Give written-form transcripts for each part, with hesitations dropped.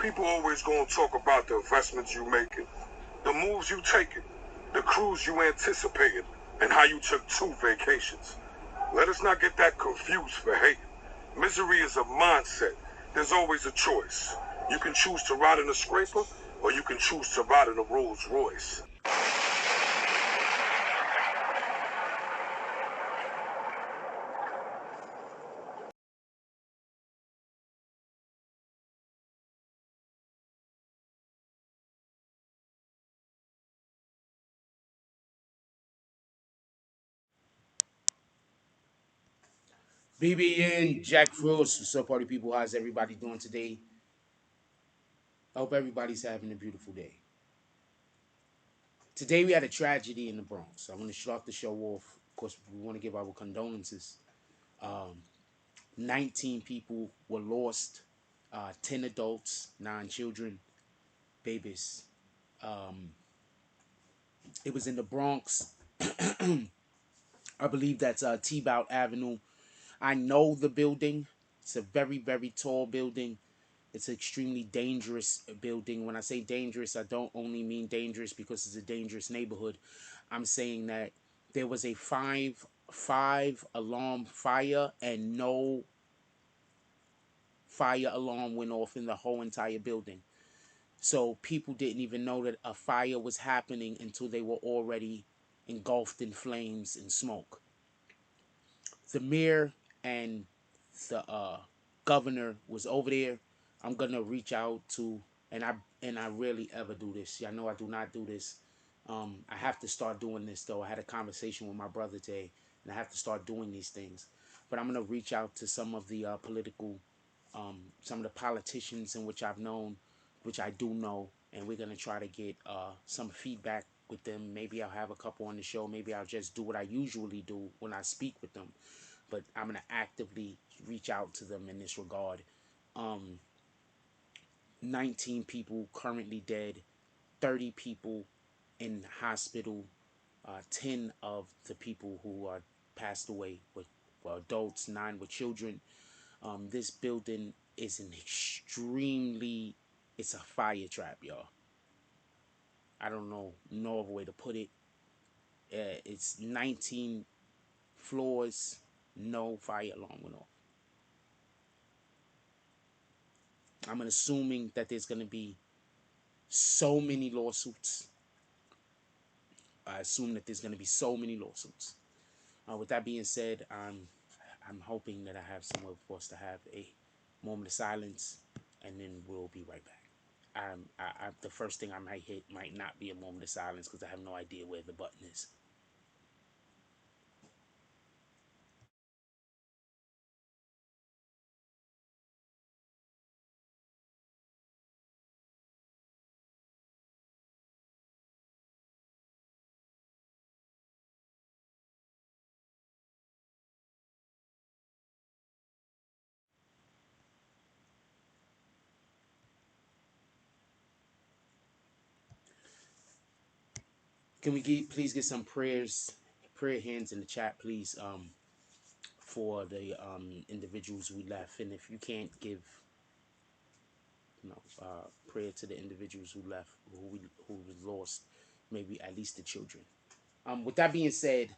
People always gonna talk about the investments you making, the moves you taking, the cruise you anticipating, and how you took 2 vacations. Let us not get that confused for hate. Misery is a mindset. There's always a choice. You can choose to ride in a scraper, or you can choose to ride in a Rolls Royce. BBN, Jack Frost, what's up, party people? How's everybody doing today? I hope everybody's having a beautiful day. Today we had a tragedy in the Bronx. I'm going to start the show off. Of course, we want to give our condolences. 19 people were lost, 10 adults, 9 children, babies. It was in the Bronx. I believe that's T-Bout Avenue. I know the building. It's a very, very tall building. It's an extremely dangerous building. When I say dangerous, I don't only mean dangerous because it's a dangerous neighborhood. I'm saying that there was a five alarm fire and no fire alarm went off in the whole entire building. So people didn't even know that a fire was happening until they were already engulfed in flames and smoke. The mayor and the governor was over there. I'm gonna reach out to, and I rarely ever do this. Y'all know I do not do this. I have to start doing this though. I had a conversation with my brother today, and I have to start doing these things. But I'm gonna reach out to some of the some of the politicians in which I've known, which I do know, and we're gonna try to get some feedback with them. Maybe I'll have a couple on the show. Maybe I'll just do what I usually do when I speak with them. But I'm gonna actively reach out to them in this regard. 19 people currently dead, 30 people in hospital. 10 of the people who are passed away were adults, 9 were children. This building is it's a fire trap, y'all. I don't know no other way to put it. It's 19 floors, no fire alarm went off. I'm assuming that there's going to be so many lawsuits. I assume that there's going to be so many lawsuits. With that being said, I'm hoping that I have somewhere for us to have a moment of silence, and then we'll be right back. The first thing I might hit might not be a moment of silence because I have no idea where the button is. Can we please get some prayers prayer hands in the chat, please, for the individuals we left. And if you can't give, prayer to the individuals who left, who was lost, maybe at least the children. With that being said,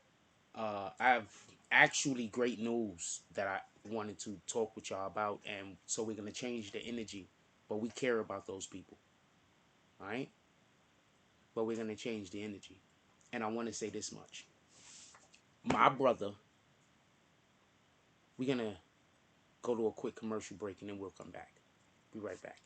I have actually great news that I wanted to talk with y'all about, and so we're gonna change the energy, but we care about those people, all right? But we're gonna change the energy, and I want to say this much: my brother. We're gonna go to a quick commercial break, and then we'll come back. Be right back.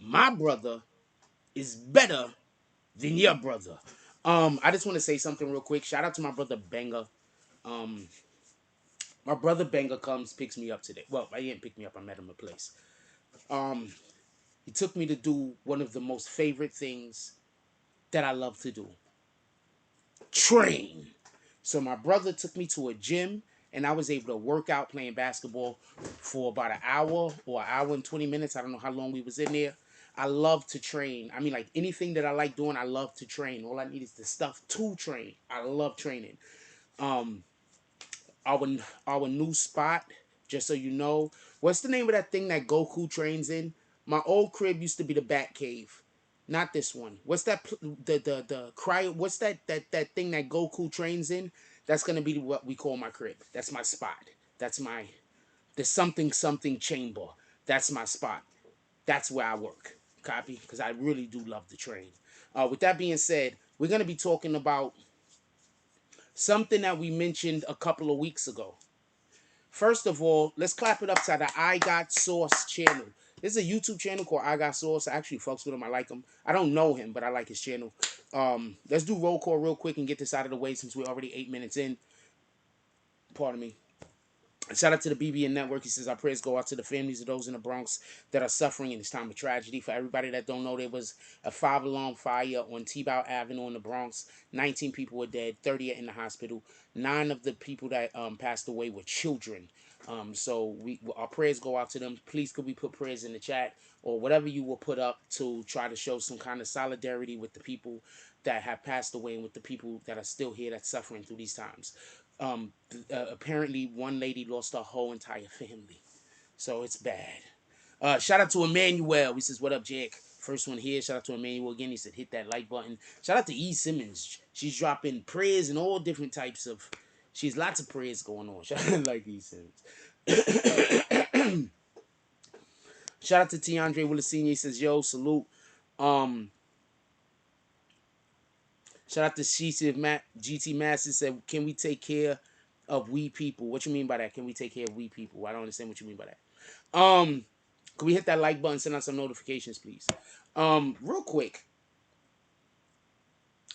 My brother is better than your brother. I just want to say something real quick. Shout out to my brother Benga. Um, my brother Benga comes, picks me up today. Well, I didn't pick me up. I met him at a place. Um, he took me to do one of the most favorite things that I love to do: train. So my brother took me to a gym, and I was able to work out playing basketball for about an hour or an hour and 20 minutes. I don't know how long we was in there. I love to train. I mean, like anything that I like doing, I love to train. All I need is the stuff to train. I love training. Um, our our new spot, just so you know, what's the name of that thing that Goku trains in? My old crib used to be the Bat Cave. Not this one. What's that? The cryo. What's that thing that Goku trains in? That's gonna be what we call my crib. That's my spot. That's my the something chamber. That's my spot. That's where I work. Copy? Because I really do love the train. With that being said, we're gonna be talking about something that we mentioned a couple of weeks ago. First of all, let's clap it up to the I Got Sauce channel. This is a YouTube channel called I Got Sauce. I actually fucks with him. I like him. I don't know him, but I like his channel. Let's do roll call real quick and get this out of the way since we're already 8 minutes in. Pardon me. Shout out to the BBN Network. He says, our prayers go out to the families of those in the Bronx that are suffering in this time of tragedy. For everybody that don't know, there was a 5-alarm fire on T-Bow Avenue in the Bronx. 19 people were dead, 30 are in the hospital. 9 of the people that passed away were children. So our prayers go out to them. Please, could we put prayers in the chat or whatever you will put up to try to show some kind of solidarity with the people that have passed away and with the people that are still here that's suffering through these times. Apparently one lady lost her whole entire family, so it's bad. Shout out to Emmanuel. He says, what up, Jake? First one here. Shout out to Emmanuel again. He said, hit that like button. Shout out to E. Simmons. She's dropping prayers and all different types of, she's lots of prayers going on. Shout out like E. Simmons. Shout out to Tiandre Willis Sr. He says, yo, salute. Shout out to GT Master said, can we take care of we people? What you mean by that? Can we take care of we people? I don't understand what you mean by that. Can we hit that like button, send out some notifications, please? Real quick.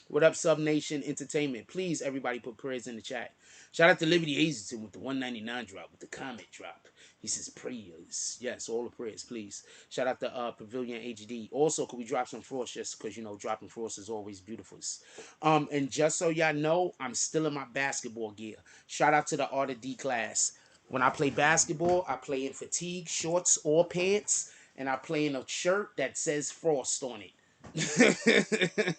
What up, Sub Nation Entertainment? Please, everybody put prayers in the chat. Shout out to Liberty Hazelton with the 199 drop, with the comment drop. He says prayers. Yes, all the prayers, please. Shout out to Pavilion HD. Also, could we drop some frost just because, you know, dropping frost is always beautiful. And just so y'all know, I'm still in my basketball gear. Shout out to the Art of D class. When I play basketball, I play in fatigue, shorts, or pants. And I play in a shirt that says frost on it.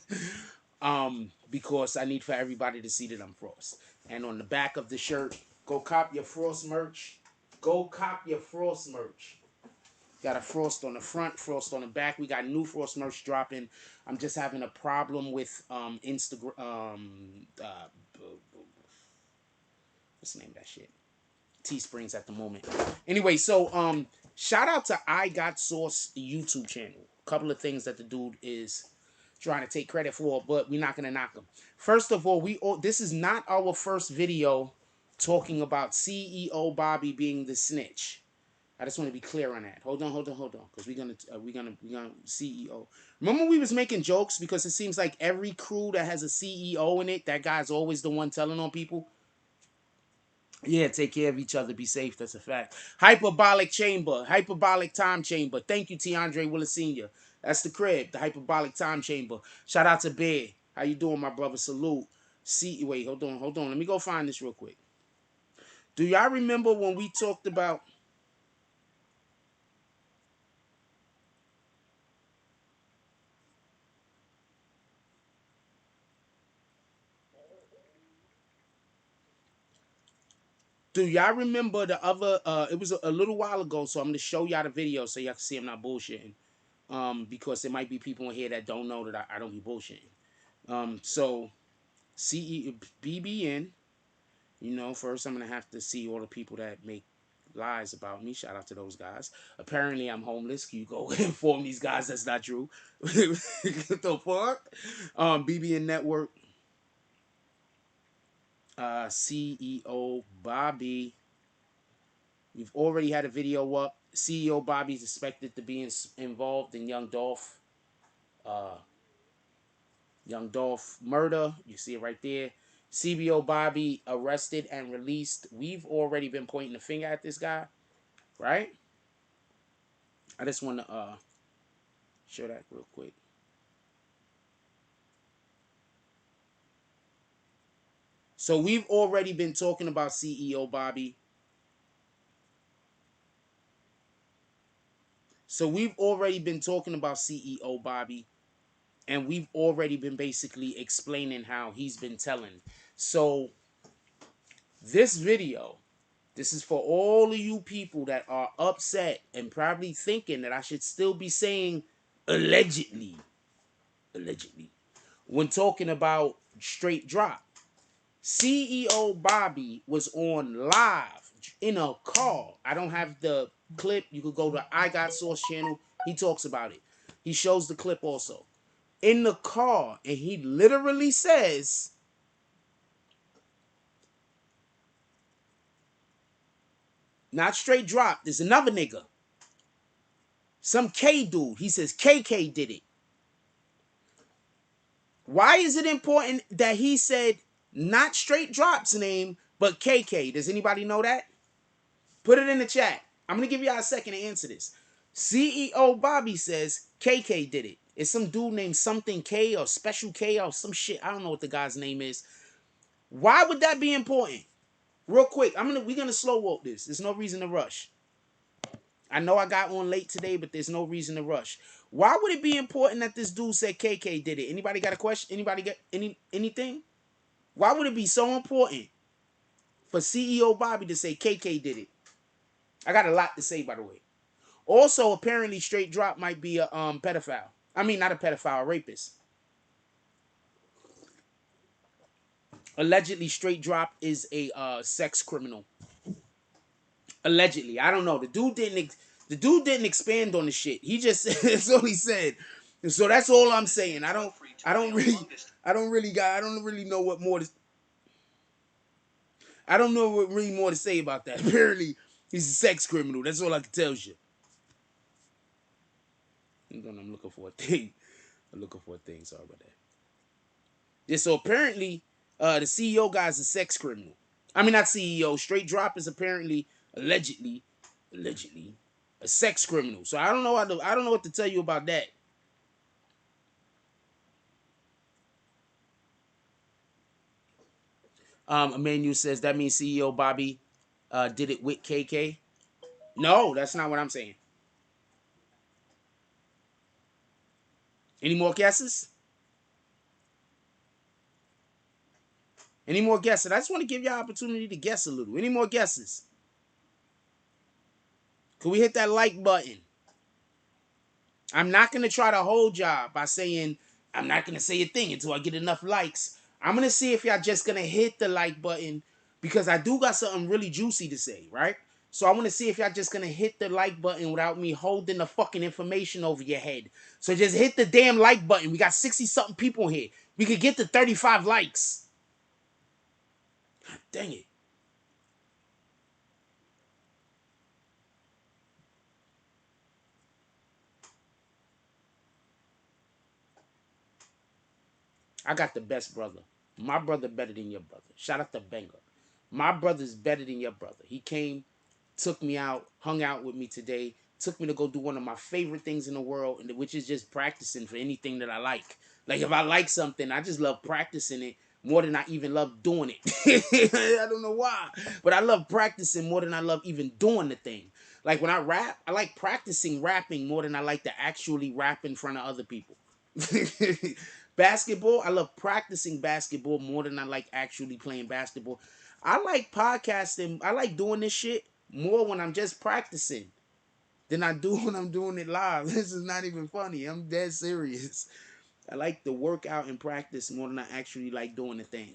Because I need for everybody to see that I'm Frost. And on the back of the shirt, go cop your Frost merch. Go cop your Frost merch. Got a Frost on the front, Frost on the back. We got new Frost merch dropping. I'm just having a problem with Instagram. What's the name of that shit? Teesprings at the moment. Anyway, so shout out to I Got Sauce YouTube channel. A couple of things that the dude is trying to take credit for, but we're not gonna knock him. First of all, this is not our first video talking about CEO Bobby being the snitch. I just want to be clear on that. Hold on, because we're gonna CEO. Remember we was making jokes because it seems like every crew that has a CEO in it, that guy's always the one telling on people. Yeah, take care of each other. Be safe. That's a fact. Hyperbolic chamber. Hyperbolic time chamber. Thank you, Tiandre Willis Sr. That's the crib. The hyperbolic time chamber. Shout out to Bear. How you doing, my brother? Salute. See, wait, hold on. Let me go find this real quick. Do y'all remember when we talked about... Do y'all remember the other... it was a little while ago, so I'm going to show y'all the video so y'all can see I'm not bullshitting. Because there might be people in here that don't know that I don't be bullshitting. So, BBN... You know, first I'm going to have to see all the people that make lies about me. Shout out to those guys. Apparently I'm homeless. Can you go inform these guys that's not true? What the fuck? BBN Network. CEO Bobby. We've already had a video up. CEO Bobby's expected to be involved in Young Dolph. Young Dolph murder. You see it right there. CBO Bobby arrested and released. We've already been pointing the finger at this guy, right? I just want to show that real quick. So we've already been talking about CEO Bobby. So we've already been talking about CEO Bobby. And we've already been basically explaining how he's been telling. So this video, this is for all of you people that are upset and probably thinking that I should still be saying allegedly. Allegedly. When talking about straight drop. CEO Bobby was on live in a car. I don't have the clip. You could go to I Got Source channel. He talks about it. He shows the clip also. In the car, and he literally says, not straight drop, there's another nigga. Some K dude. He says KK did it. Why is it important that he said not straight drop's name, but KK? Does anybody know that? Put it in the chat. I'm going to give y'all a second to answer this. CEO Bobby says KK did it. It's some dude named something K or Special K or some shit. I don't know what the guy's name is. Why would that be important? Real quick, we're gonna slow walk this. There's no reason to rush. I know I got on late today, but there's no reason to rush. Why would it be important that this dude said KK did it? Anybody got a question? Anybody got anything? Why would it be so important for CEO Bobby to say KK did it? I got a lot to say, by the way. Also, apparently, Straight Drop might be a pedophile. I mean, not a pedophile, a rapist. Allegedly, Straight Drop is a sex criminal. Allegedly, I don't know. The dude didn't expand on the shit. He just that's all he said. So that's all I'm saying. I don't really know what more to I don't know what really more to say about that. Apparently, he's a sex criminal. That's all I can tell you. I'm looking for a thing. Sorry about that. Yeah, so apparently, the CEO guy's a sex criminal. I mean, not CEO. Straight Drop is apparently, allegedly, a sex criminal. So I don't know what to tell you about that. Emmanuel says that means CEO Bobby did it with KK. No, that's not what I'm saying. Any more guesses? Any more guesses? I just want to give you an opportunity to guess a little. Any more guesses? Can we hit that like button? I'm not going to try to hold y'all by saying I'm not going to say a thing until I get enough likes. I'm going to see if y'all just going to hit the like button because I do got something really juicy to say, right? So I want to see if y'all just going to hit the like button without me holding the fucking information over your head. So just hit the damn like button. We got 60-something people here. We could get to 35 likes. God dang it. I got the best brother. My brother better than your brother. Shout out to Benga. My brother's better than your brother. He came, took me out, hung out with me today, took me to go do one of my favorite things in the world, which is just practicing for anything that I like. Like if I like something, I just love practicing it more than I even love doing it. I don't know why, but I love practicing more than I love even doing the thing. Like when I rap, I like practicing rapping more than I like to actually rap in front of other people. Basketball, I love practicing basketball more than I like actually playing basketball. I like podcasting. I like doing this shit more when I'm just practicing than I do when I'm doing it live. This is not even funny. I'm dead serious. I like to work out and practice more than I actually like doing the thing.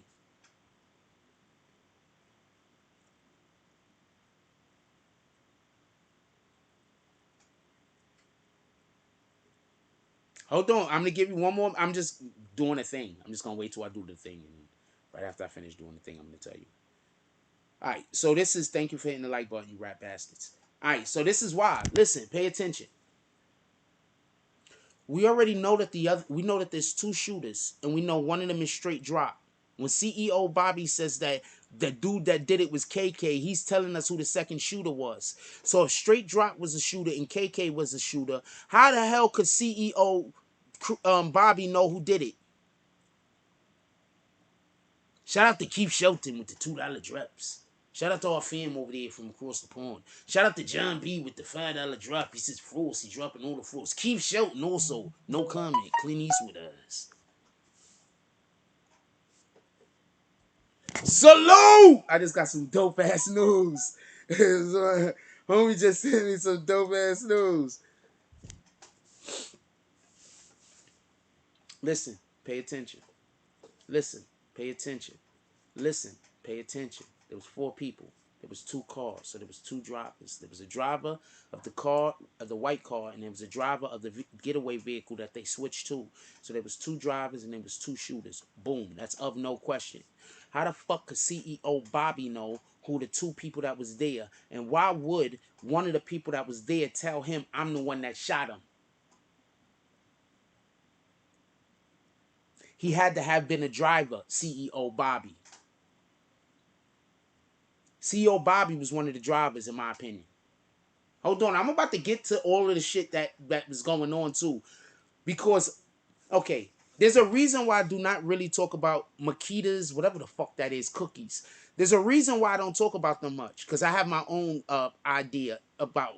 Hold on. I'm gonna give you one more. I'm just doing a thing. I'm just gonna wait till I do the thing, and right after I finish doing the thing, I'm gonna tell you. All right. So this is thank you for hitting the like button, you rap bastards. All right. So this is why. Listen. Pay attention. We already know that we know that there's two shooters, and we know one of them is straight drop. When CEO Bobby says that the dude that did it was KK, he's telling us who the second shooter was. So if straight drop was a shooter and KK was a shooter, how the hell could CEO Bobby know who did it? Shout out to Keith Shelton with the $2 drops. Shout out to our fam over there from across the pond. Shout out to John B with the $5 drop. He says fruits. He's dropping all the fruits. Keith Shelton also. No comment. Clint Eastwood us. Salute! I just got some dope ass news. Homie just sent me some dope ass news. Listen, pay attention. Listen, pay attention. Listen, pay attention. There was 4 people. There was 2 cars, so there was 2 drivers. There was a driver of the car, of the white car, and there was a driver of the getaway vehicle that they switched to. So there was 2 drivers and there was 2 shooters. Boom, that's of no question. How the fuck could CEO Bobby know who the 2 people that was there? And why would one of the people that was there tell him I'm the one that shot him? He had to have been a driver, CEO Bobby. CEO Bobby was one of the drivers, in my opinion. Hold on, I'm about to get to all of the shit that was going on too, because okay, there's a reason why I do not really talk about Makitas, whatever the fuck that is, cookies. There's a reason why I don't talk about them much, because I have my own idea about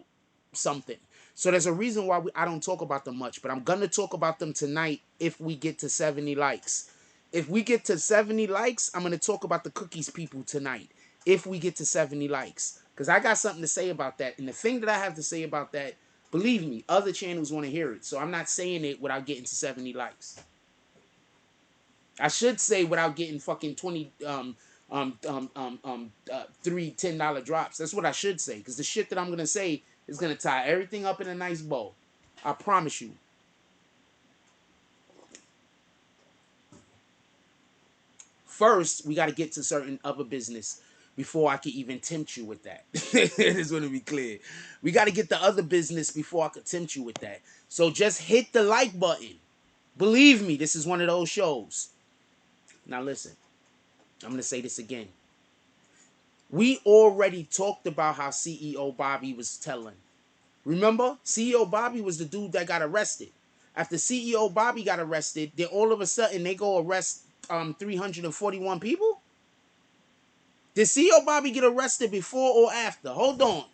something. So there's a reason why I don't talk about them much, but I'm gonna talk about them tonight if we get to 70 likes. If we get to 70 likes, I'm gonna talk about the cookies people tonight. If we get to 70 likes, because I got something to say about that, and the thing that I have to say about that, believe me, other channels want to hear it. So I'm not saying it without getting to 70 likes. I should say without getting fucking 20 3 $10 drops. That's what I should say, because the shit that I'm gonna say is gonna tie everything up in a nice bow. I promise you. First, we got to get to certain other business before I can even tempt you with that. It is going to be clear. We got to get the other business before I could tempt you with that. So just hit the like button. Believe me, this is one of those shows. Now listen, I'm going to say this again. We already talked about how CEO Bobby was telling. Remember, CEO Bobby was the dude that got arrested. After CEO Bobby got arrested, then all of a sudden they go arrest 341 people? Did CEO Bobby get arrested before or after? Hold on.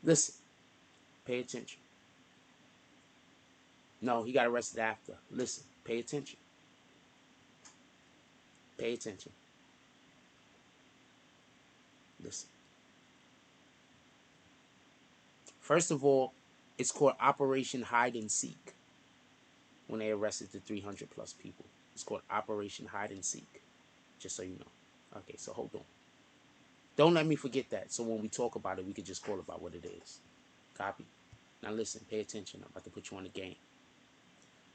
Listen, pay attention. No, he got arrested after. Listen, pay attention. Pay attention. Listen. First of all, It's called Operation Hide and Seek. When they arrested the 300 plus people, it's called Operation Hide and Seek. Just so you know. Okay, so hold on. Don't let me forget that. So when we talk about it, we could just call it by what it is. Copy. Now listen, pay attention. I'm about to put you on the game.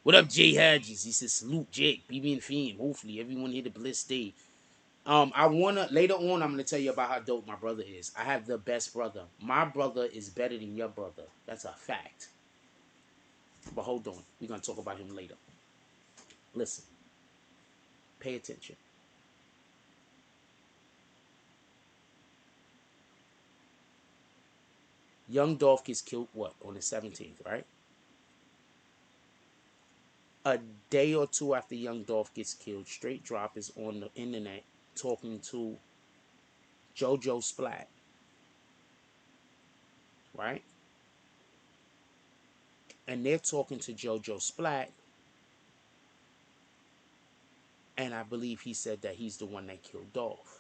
What up, Jay Hedges? He says, salute Jake, BB and Fiend. Hopefully everyone here to bliss day. I wanna later on I'm gonna tell you about how dope my brother is. I have the best brother. My brother is better than your brother. That's a fact. But hold on. We're gonna talk about him later. Listen. Pay attention. Young Dolph gets killed, what, on the 17th, right? A day or two after Young Dolph gets killed, Straight Drop is on the internet talking to JoJo Splat, right? And they're talking to JoJo Splat, and I believe he said that he's the one that killed Dolph.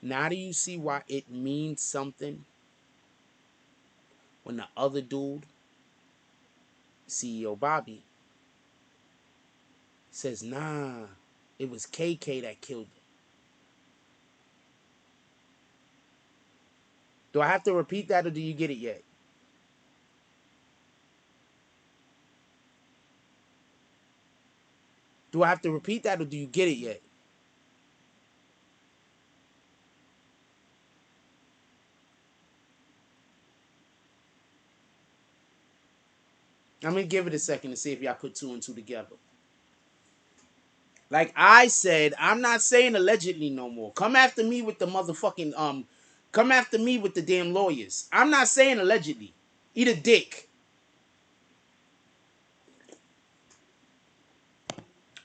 Now do you see why it means something when the other dude, CEO Bobby, says, nah, it was KK that killed him. Do I have to repeat that or do you get it yet? Do I have to repeat that or do you get it yet? I'm going to give it a second to see if y'all put two and two together. Like I said, I'm not saying allegedly no more. Come after me with the motherfucking, come after me with the damn lawyers. I'm not saying allegedly. Eat a dick.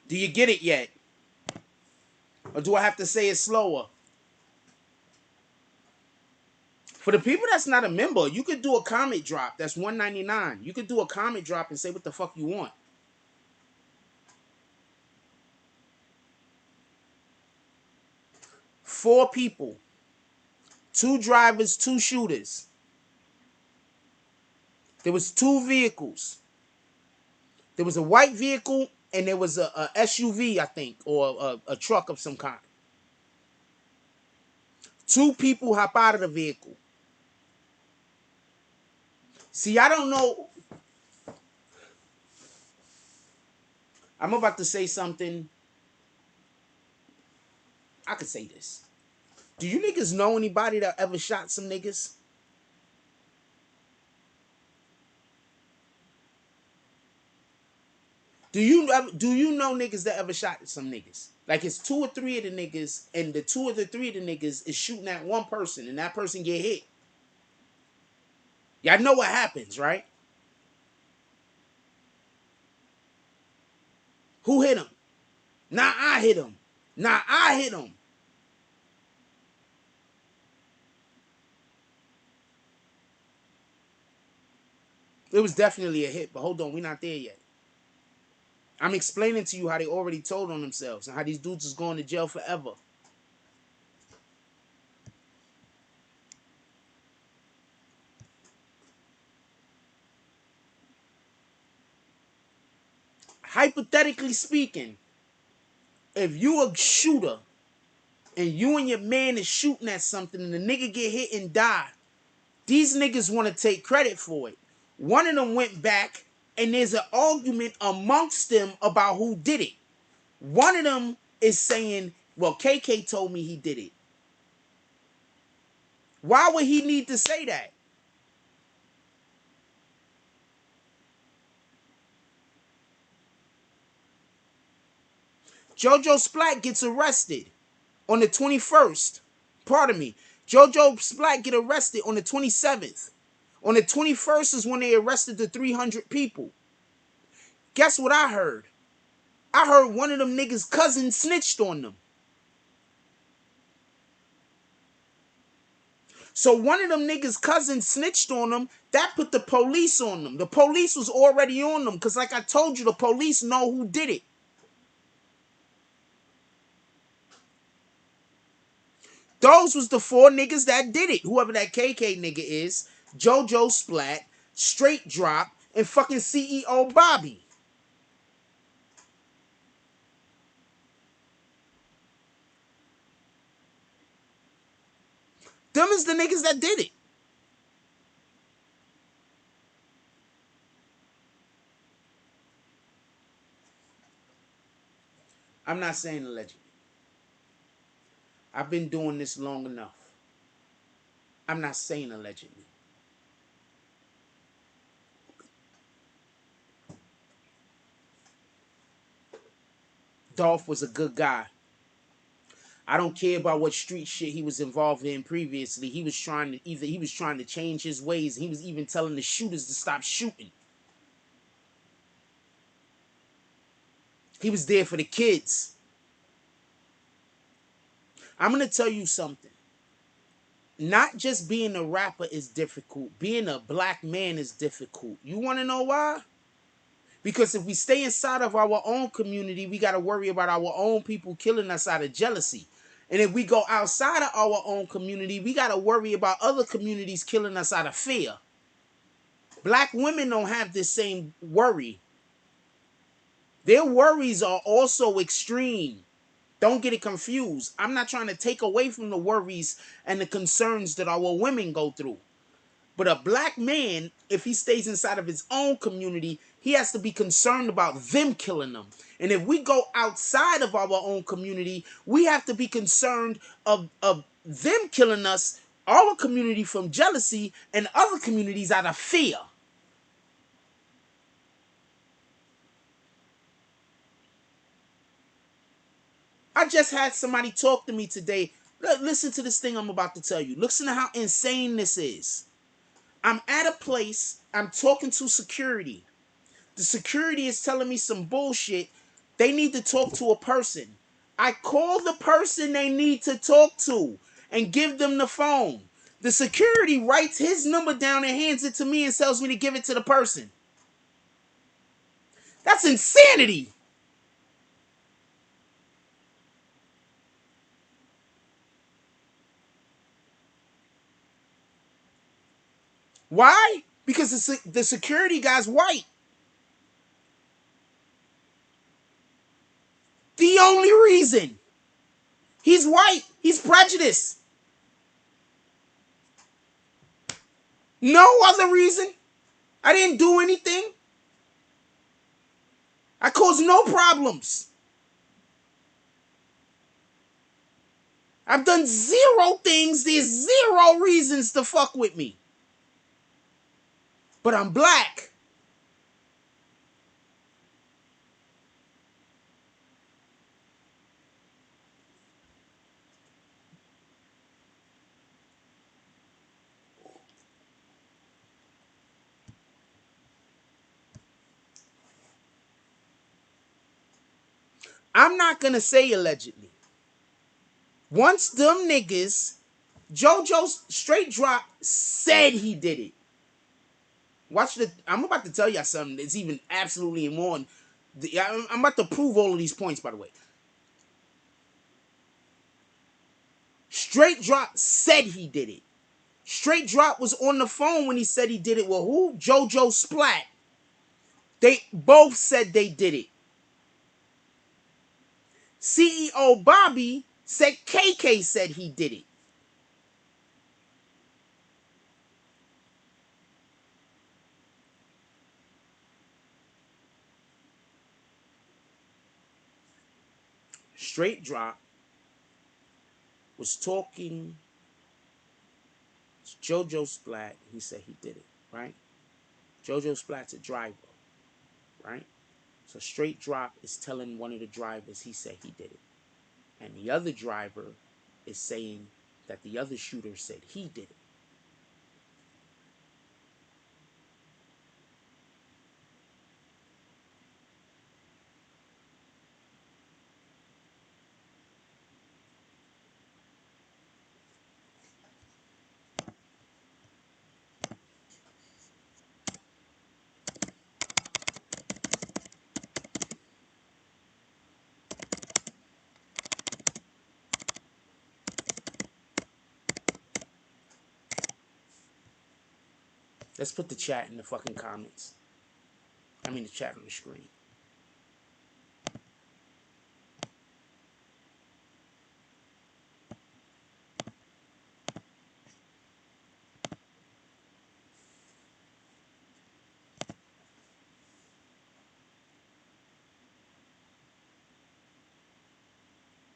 Do you get it yet? Or do I have to say it slower? For the people that's not a member, you could do a comment drop. That's $1.99. You could do a comment drop and say what the fuck you want. Four people. Two drivers, two shooters. There was two vehicles. There was a white vehicle and there was a SUV, I think, or a truck of some kind. Two people hop out of the vehicle. See, I don't know. I'm about to say something. I could say this. Do you niggas know anybody that ever shot some niggas? Do you know niggas that ever shot some niggas? Like it's two or three of the niggas, and the two or the three of the niggas is shooting at one person, and that person get hit. Y'all know what happens, right? Who hit him? Nah, I hit him. Nah, I hit him. It was definitely a hit, but hold on, we're not there yet. I'm explaining to you how they already told on themselves and how these dudes is going to jail forever. Hypothetically speaking, if you a shooter and you and your man is shooting at something and the nigga get hit and die, these niggas want to take credit for it. One of them went back and there's an argument amongst them about who did it. One of them is saying, well, KK told me he did it. Why would he need to say that? JoJo Splat gets arrested on the 21st. Pardon me. JoJo Splat get arrested on the 27th. On the 21st is when they arrested the 300 people. Guess what I heard? I heard one of them niggas' cousins snitched on them. So one of them niggas' cousins snitched on them. That put the police on them. The police was already on them. Because like I told you, the police know who did it. Those was the 4 niggas that did it. Whoever that KK nigga is, JoJo Splat, Straight Drop, and fucking CEO Bobby. Them is the niggas that did it. I'm not saying allegedly. I've been doing this long enough. I'm not saying allegedly. Dolph was a good guy. I don't care about what street shit he was involved in previously. He was trying to change his ways. He was even telling the shooters to stop shooting. He was there for the kids. I'm gonna tell you something. Not just being a rapper is difficult. Being a black man is difficult. You want to know why? Because if we stay inside of our own community, we got to worry about our own people killing us out of jealousy. And if we go outside of our own community, we got to worry about other communities killing us out of fear. Black women don't have this same worry. Their worries are also extreme. Don't get it confused. I'm not trying to take away from the worries and the concerns that our women go through. But a black man, if he stays inside of his own community, he has to be concerned about them killing them. And if we go outside of our own community, we have to be concerned of them killing us, our community, from jealousy, and other communities out of fear. I just had somebody talk to me today. Listen to this thing I'm about to tell you. Listen to how insane this is. I'm at a place, I'm talking to security. The security is telling me some bullshit. They need to talk to a person. I call the person they need to talk to and give them the phone. The security writes his number down and hands it to me and tells me to give it to the person. That's insanity. Why? Because the security guy's white. The only reason. He's white. He's prejudiced. No other reason. I didn't do anything. I caused no problems. I've done 0 things. There's 0 reasons to fuck with me. But I'm black. I'm not gonna say allegedly. Once them niggas, JoJo Straight Drop said he did it. Watch the. I'm about to tell y'all something that's even absolutely more. I'm about to prove all of these points, by the way. Straight Drop said he did it. Straight Drop was on the phone when he said he did it. Well, who? JoJo Splat. They both said they did it. CEO Bobby said KK said he did it. Straight Drop was talking to JoJo Splat. He said he did it, right? JoJo Splat's a driver, right? So Straight Drop is telling one of the drivers he said he did it. And the other driver is saying that the other shooter said he did it. Let's put the chat in the fucking comments. I mean the chat on the screen.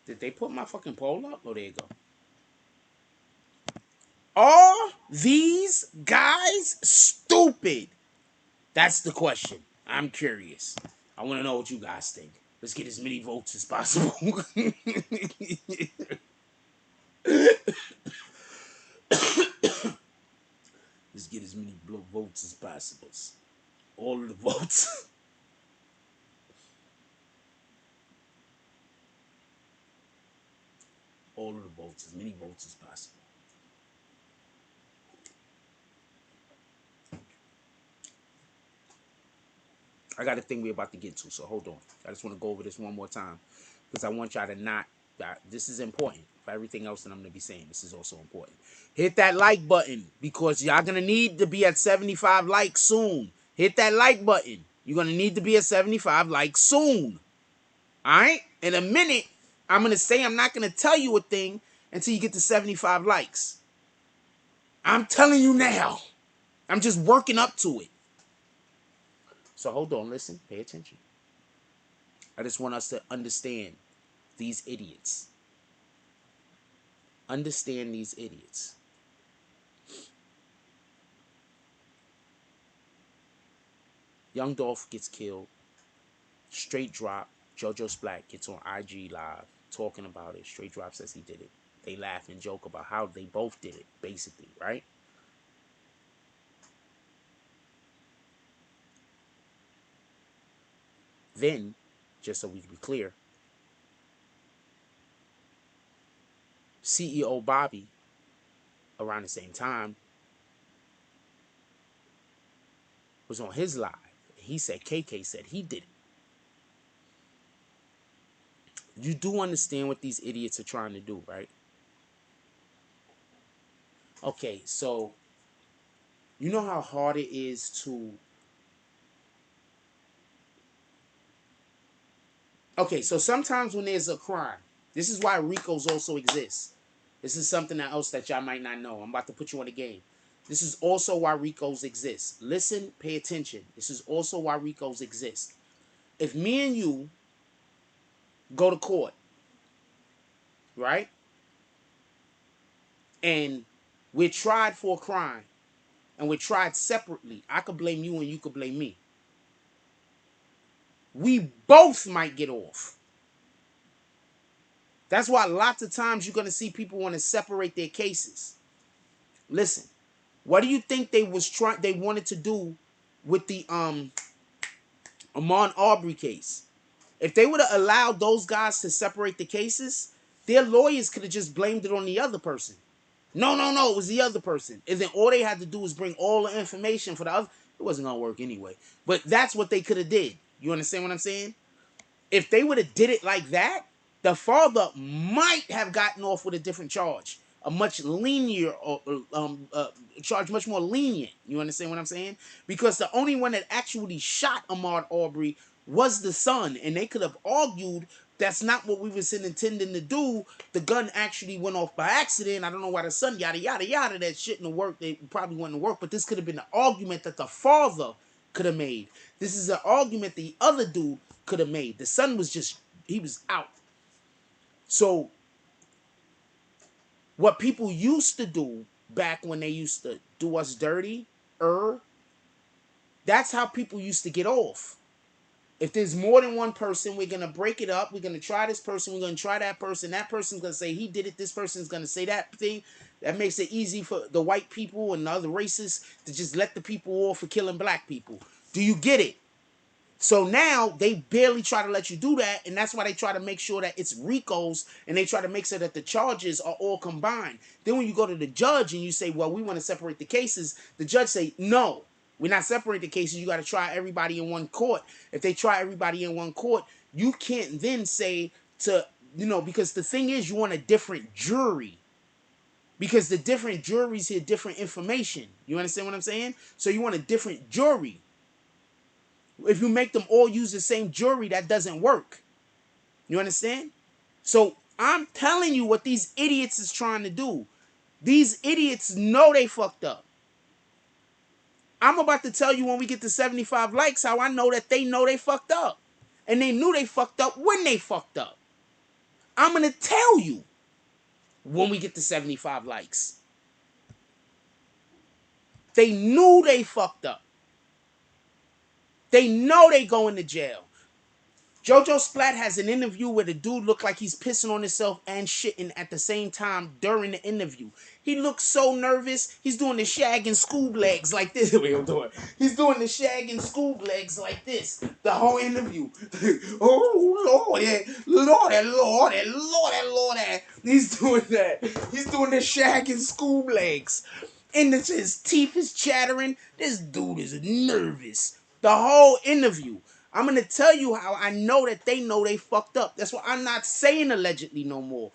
Did they put my fucking poll up? Oh, there you go. Are these guys stupid? That's the question. I'm curious. I want to know what you guys think. Let's get as many votes as possible. Let's get as many votes as possible. All of the votes. All of the votes. As many votes as possible. I got a thing we're about to get to, so hold on. I just want to go over this one more time because I want y'all to not. This is important for everything else that I'm going to be saying. This is also important. Hit that like button because y'all going to need to be at 75 likes soon. Hit that like button. You're going to need to be at 75 likes soon. All right? In a minute, I'm going to say I'm not going to tell you a thing until you get to 75 likes. I'm telling you now. I'm just working up to it. So hold on, listen, pay attention. I just want us to understand these idiots. Understand these idiots. Young Dolph gets killed. Straight Drop, JoJo Splat gets on IG Live talking about it. Straight Drop says he did it. They laugh and joke about how they both did it, basically, right? Then, just so we can be clear, CEO Bobby, around the same time, was on his live. He said KK said he did it. You do understand what these idiots are trying to do, right? Okay, so you know how hard it is to... Okay, so sometimes when there's a crime, this is why RICOs also exist. This is something else that y'all might not know. I'm about to put you on the game. This is also why RICOs exist. Listen, pay attention. This is also why RICOs exist. If me and you go to court, right? And we're tried for a crime, and we're tried separately, I could blame you and you could blame me. We both might get off. That's why lots of times you're going to see people want to separate their cases. Listen, what do you think they wanted to do with the Ahmaud Arbery case? If they would have allowed those guys to separate the cases, their lawyers could have just blamed it on the other person. No, it was the other person. And then all they had to do was bring all the information for the other. It wasn't going to work anyway. But that's what they could have did. You understand what I'm saying? If they would have did it like that, the father might have gotten off with a different charge, a much lenient charge, much more lenient. You understand what I'm saying? Because the only one that actually shot Ahmaud Arbery was the son, and they could have argued that's not what we was intending to do. The gun actually went off by accident. I don't know why the son, yada yada yada, that shouldn't have worked. They probably wouldn't have worked, but this could have been the argument that the father could have made. This is an argument the other dude could have made. The son was just, he was out. So what people used to do back when they used to do us dirty, that's how people used to get off. If there's more than one person, we're going to break it up. We're going to try this person. We're going to try that person. That person's going to say he did it. This person's going to say that thing. That makes it easy for the white people and the other races to just let the people off for killing black people. Do you get it? So now they barely try to let you do that, and that's why they try to make sure that it's RICOs, and they try to make sure that the charges are all combined. Then when you go to the judge and you say, well, we want to separate the cases, the judge say, no, we're not separating the cases. You got to try everybody in one court. If they try everybody in one court, you can't then say to, because the thing is, you want a different jury. Because the different juries hear different information. You understand what I'm saying? So you want a different jury. If you make them all use the same jury, that doesn't work. You understand? So I'm telling you what these idiots is trying to do. These idiots know they fucked up. I'm about to tell you when we get to 75 likes how I know that they know they fucked up. And they knew they fucked up when they fucked up. I'm going to tell you when we get to 75 likes. They knew they fucked up. They know they going to jail. JoJo Splat has an interview where the dude looked like he's pissing on himself and shitting at the same time during the interview. He looks so nervous. He's doing the shag and Scoob legs like this. Wait, I'm doing. He's doing the shag and Scoob legs like this. The whole interview. Oh Lord, yeah. Lord, Lord, Lord, Lord. He's doing that. He's doing the shag and Scoob legs. And his teeth is chattering. This dude is nervous. The whole interview. I'm going to tell you how I know that they know they fucked up. That's why I'm not saying allegedly no more.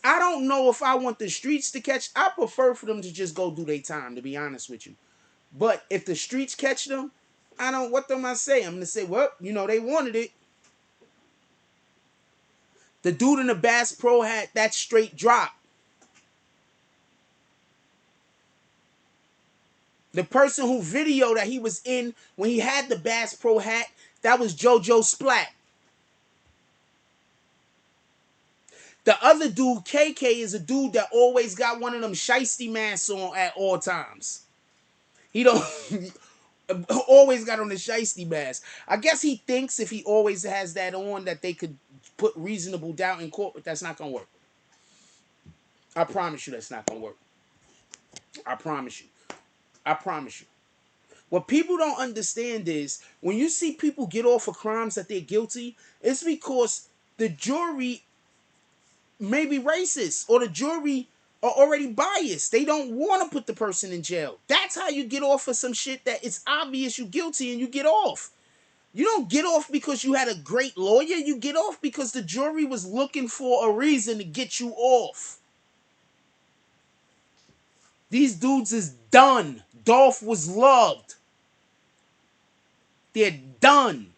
I don't know if I want the streets to catch. I prefer for them to just go do their time, to be honest with you. But if the streets catch them, I don't, what am I saying? I'm going to say, well, you know, they wanted it. The dude in the Bass Pro had that straight drop. The person who videoed that he was in when he had the Bass Pro hat, that was JoJo Splat. The other dude, KK, is a dude that always got one of them shiesty masks on at all times. He don't always got on the shiesty mask. I guess he thinks if he always has that on that they could put reasonable doubt in court, but that's not going to work. I promise you that's not going to work. I promise you. I promise you. What people don't understand is when you see people get off for crimes that they're guilty, it's because the jury may be racist or the jury are already biased. They don't want to put the person in jail. That's how you get off for some shit that it's obvious you're guilty and you get off. You don't get off because you had a great lawyer. You get off because the jury was looking for a reason to get you off. These dudes is done. Dolph was loved. They're done.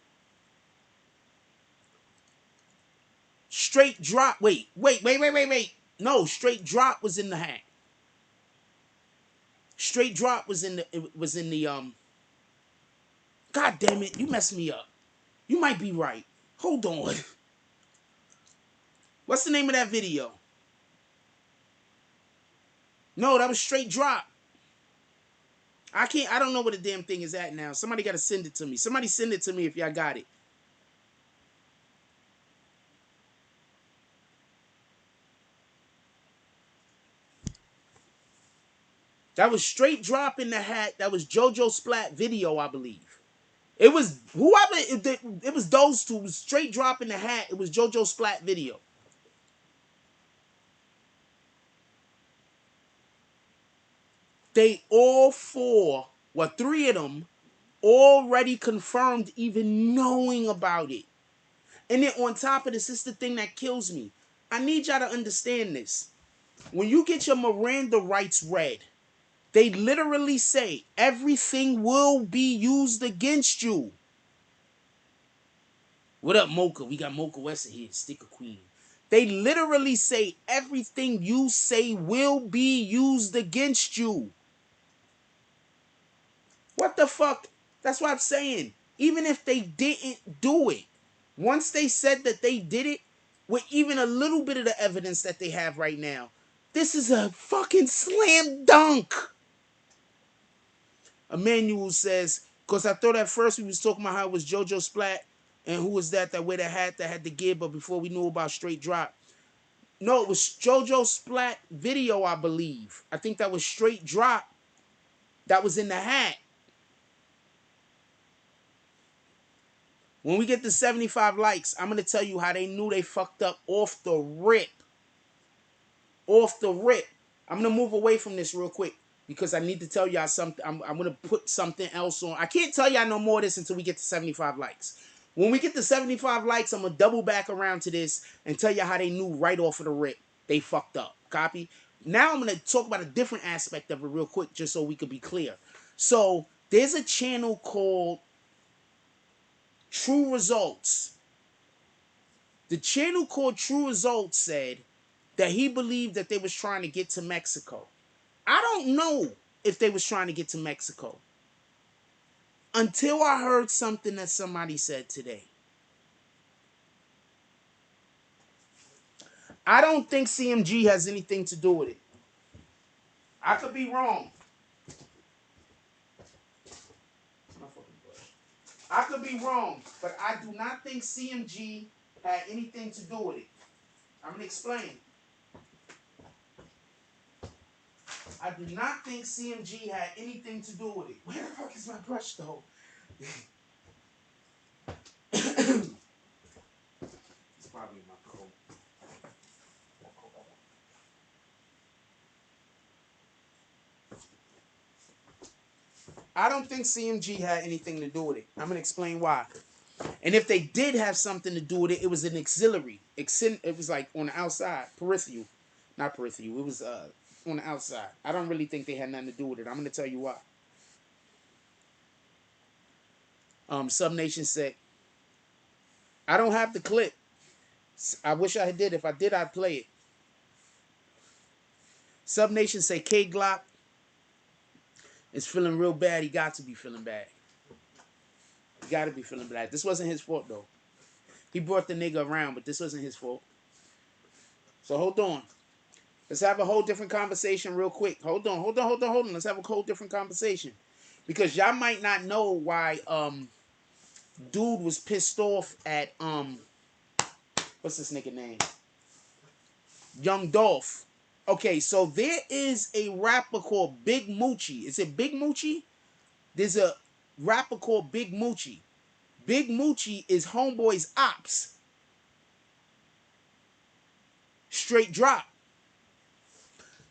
Straight drop. Wait. No, straight drop was in the hat. Straight drop was in the God damn it, you messed me up. You might be right. Hold on. What's the name of that video? No, that was straight drop. I don't know where the damn thing is at now. Somebody got to send it to me. Somebody send it to me if y'all got it. That was straight drop in the hat. That was JoJo Splat video, I believe. It was whoever, it was those two. It was straight drop in the hat. It was JoJo Splat video. They all four, well, three of them, already confirmed even knowing about it. And then on top of this, this is the thing that kills me. I need y'all to understand this. When you get your Miranda rights read, they literally say everything will be used against you. What up, Mocha? We got Mocha West here, Sticker Queen. They literally say everything you say will be used against you. What the fuck? That's what I'm saying. Even if they didn't do it, once they said that they did it, with even a little bit of the evidence that they have right now, this is a fucking slam dunk. Emmanuel says, because I thought at first we was talking about how it was JoJo Splat, and who was that wear the hat that had the gear, but before we knew about straight drop. No, it was JoJo Splat video, I believe. I think that was straight drop that was in the hat. When we get to 75 likes, I'm going to tell you how they knew they fucked up off the rip. Off the rip. I'm going to move away from this real quick because I need to tell y'all something. I'm going to put something else on. I can't tell y'all no more of this until we get to 75 likes. When we get to 75 likes, I'm going to double back around to this and tell you how they knew right off of the rip they fucked up. Copy. Now I'm going to talk about a different aspect of it real quick, just so we could be clear. So there's a channel called True Results. The channel called True Results said that he believed that they was trying to get to Mexico. I don't know if they was trying to get to Mexico until I heard something that somebody said today. I don't think CMG has anything to do with it. I could be wrong. I could be wrong, but I do not think CMG had anything to do with it. I'm going to explain. I do not think CMG had anything to do with it. Where the fuck is my brush, though? It's probably in my coat. I don't think CMG had anything to do with it. I'm going to explain why. And if they did have something to do with it, it was an auxiliary. It was like on the outside, peripheral. Not peripheral. It was on the outside. I don't really think they had nothing to do with it. I'm going to tell you why. Subnation said, I don't have the clip. I wish I did. If I did, I'd play it. Subnation say K Glock is feeling real bad. He got to be feeling bad. He got to be feeling bad. This wasn't his fault, though. He brought the nigga around, but this wasn't his fault. So hold on. Let's have a whole different conversation real quick. Hold on. Let's have a whole different conversation. Because y'all might not know why dude was pissed off at what's this nigga name? Young Dolph. Okay, so there is a rapper called Big Moochie. Is it Big Moochie? There's a rapper called Big Moochie. Big Moochie is Homeboy's ops. Straight Drop.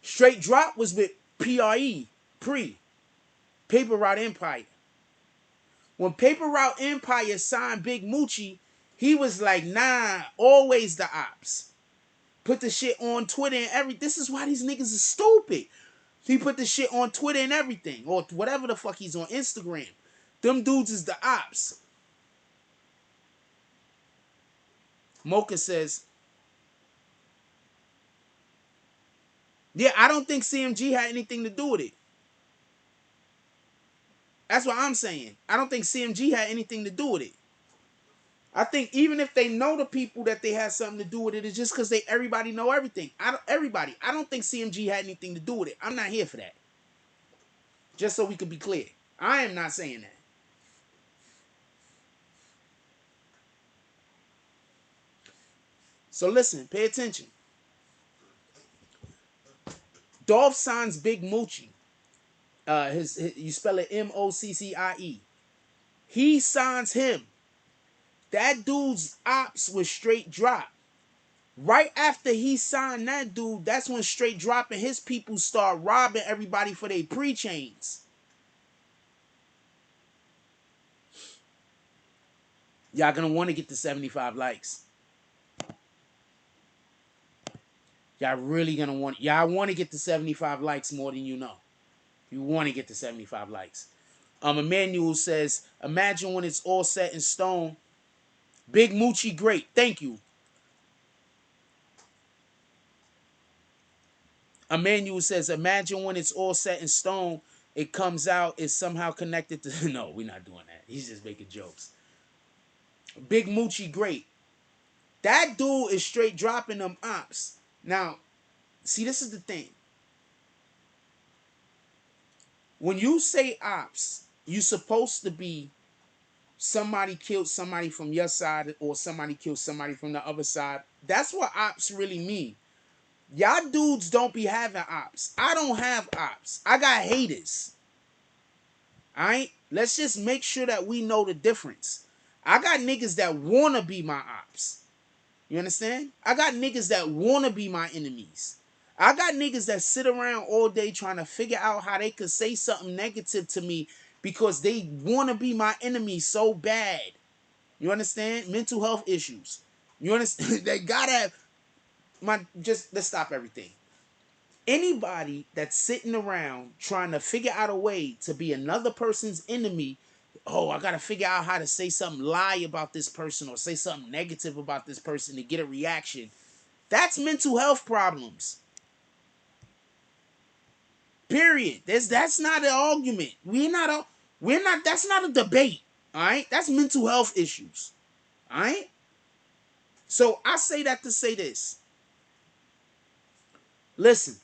Straight Drop was with PRE, Paper Route Empire. When Paper Route Empire signed Big Moochie, he was like, nah, always the ops. Put the shit on Twitter and everything. This is why these niggas are stupid. He put the shit on Twitter and everything. Or whatever the fuck he's on Instagram. Them dudes is the ops. Mocha says, yeah, I don't think CMG had anything to do with it. That's what I'm saying. I don't think CMG had anything to do with it. I think even if they know the people that they had something to do with it, it's just because everybody know everything. I don't think CMG had anything to do with it. I'm not here for that. Just so we can be clear. I am not saying that. So listen, pay attention. Dolph signs Big Moochie. You spell it Moccie. He signs him. That dude's ops was Straight Drop. Right after he signed that dude, that's when Straight Drop and his people start robbing everybody for their pre-chains. Y'all gonna want to get to 75 likes. Y'all really gonna want, y'all want to get to 75 likes more than you know. You want to get to 75 likes. Emmanuel says, imagine when it's all set in stone. Big Moochie, great. Thank you. Emmanuel says, imagine when it's all set in stone, it comes out, it's somehow connected to... No, we're not doing that. He's just making jokes. Big Moochie, great. That dude is straight dropping them ops. Now, see, this is the thing. When you say ops, you're supposed to be somebody killed somebody from your side or somebody killed somebody from the other side. That's what ops really mean. Y'all dudes don't be having ops. I don't have ops. I got haters. Alright? Let's just make sure that we know the difference. I got niggas that want to be my ops. You understand? I got niggas that want to be my enemies. I got niggas that sit around all day trying to figure out how they could say something negative to me because they want to be my enemy so bad. You understand? Mental health issues. You understand? They gotta have... let's stop everything. Anybody that's sitting around trying to figure out a way to be another person's enemy, oh, I gotta figure out how to say something lie about this person or say something negative about this person to get a reaction. That's mental health problems. Period. That's not an argument. We're not that's not a debate. Alright? That's mental health issues. Alright? So I say that to say this. Listen.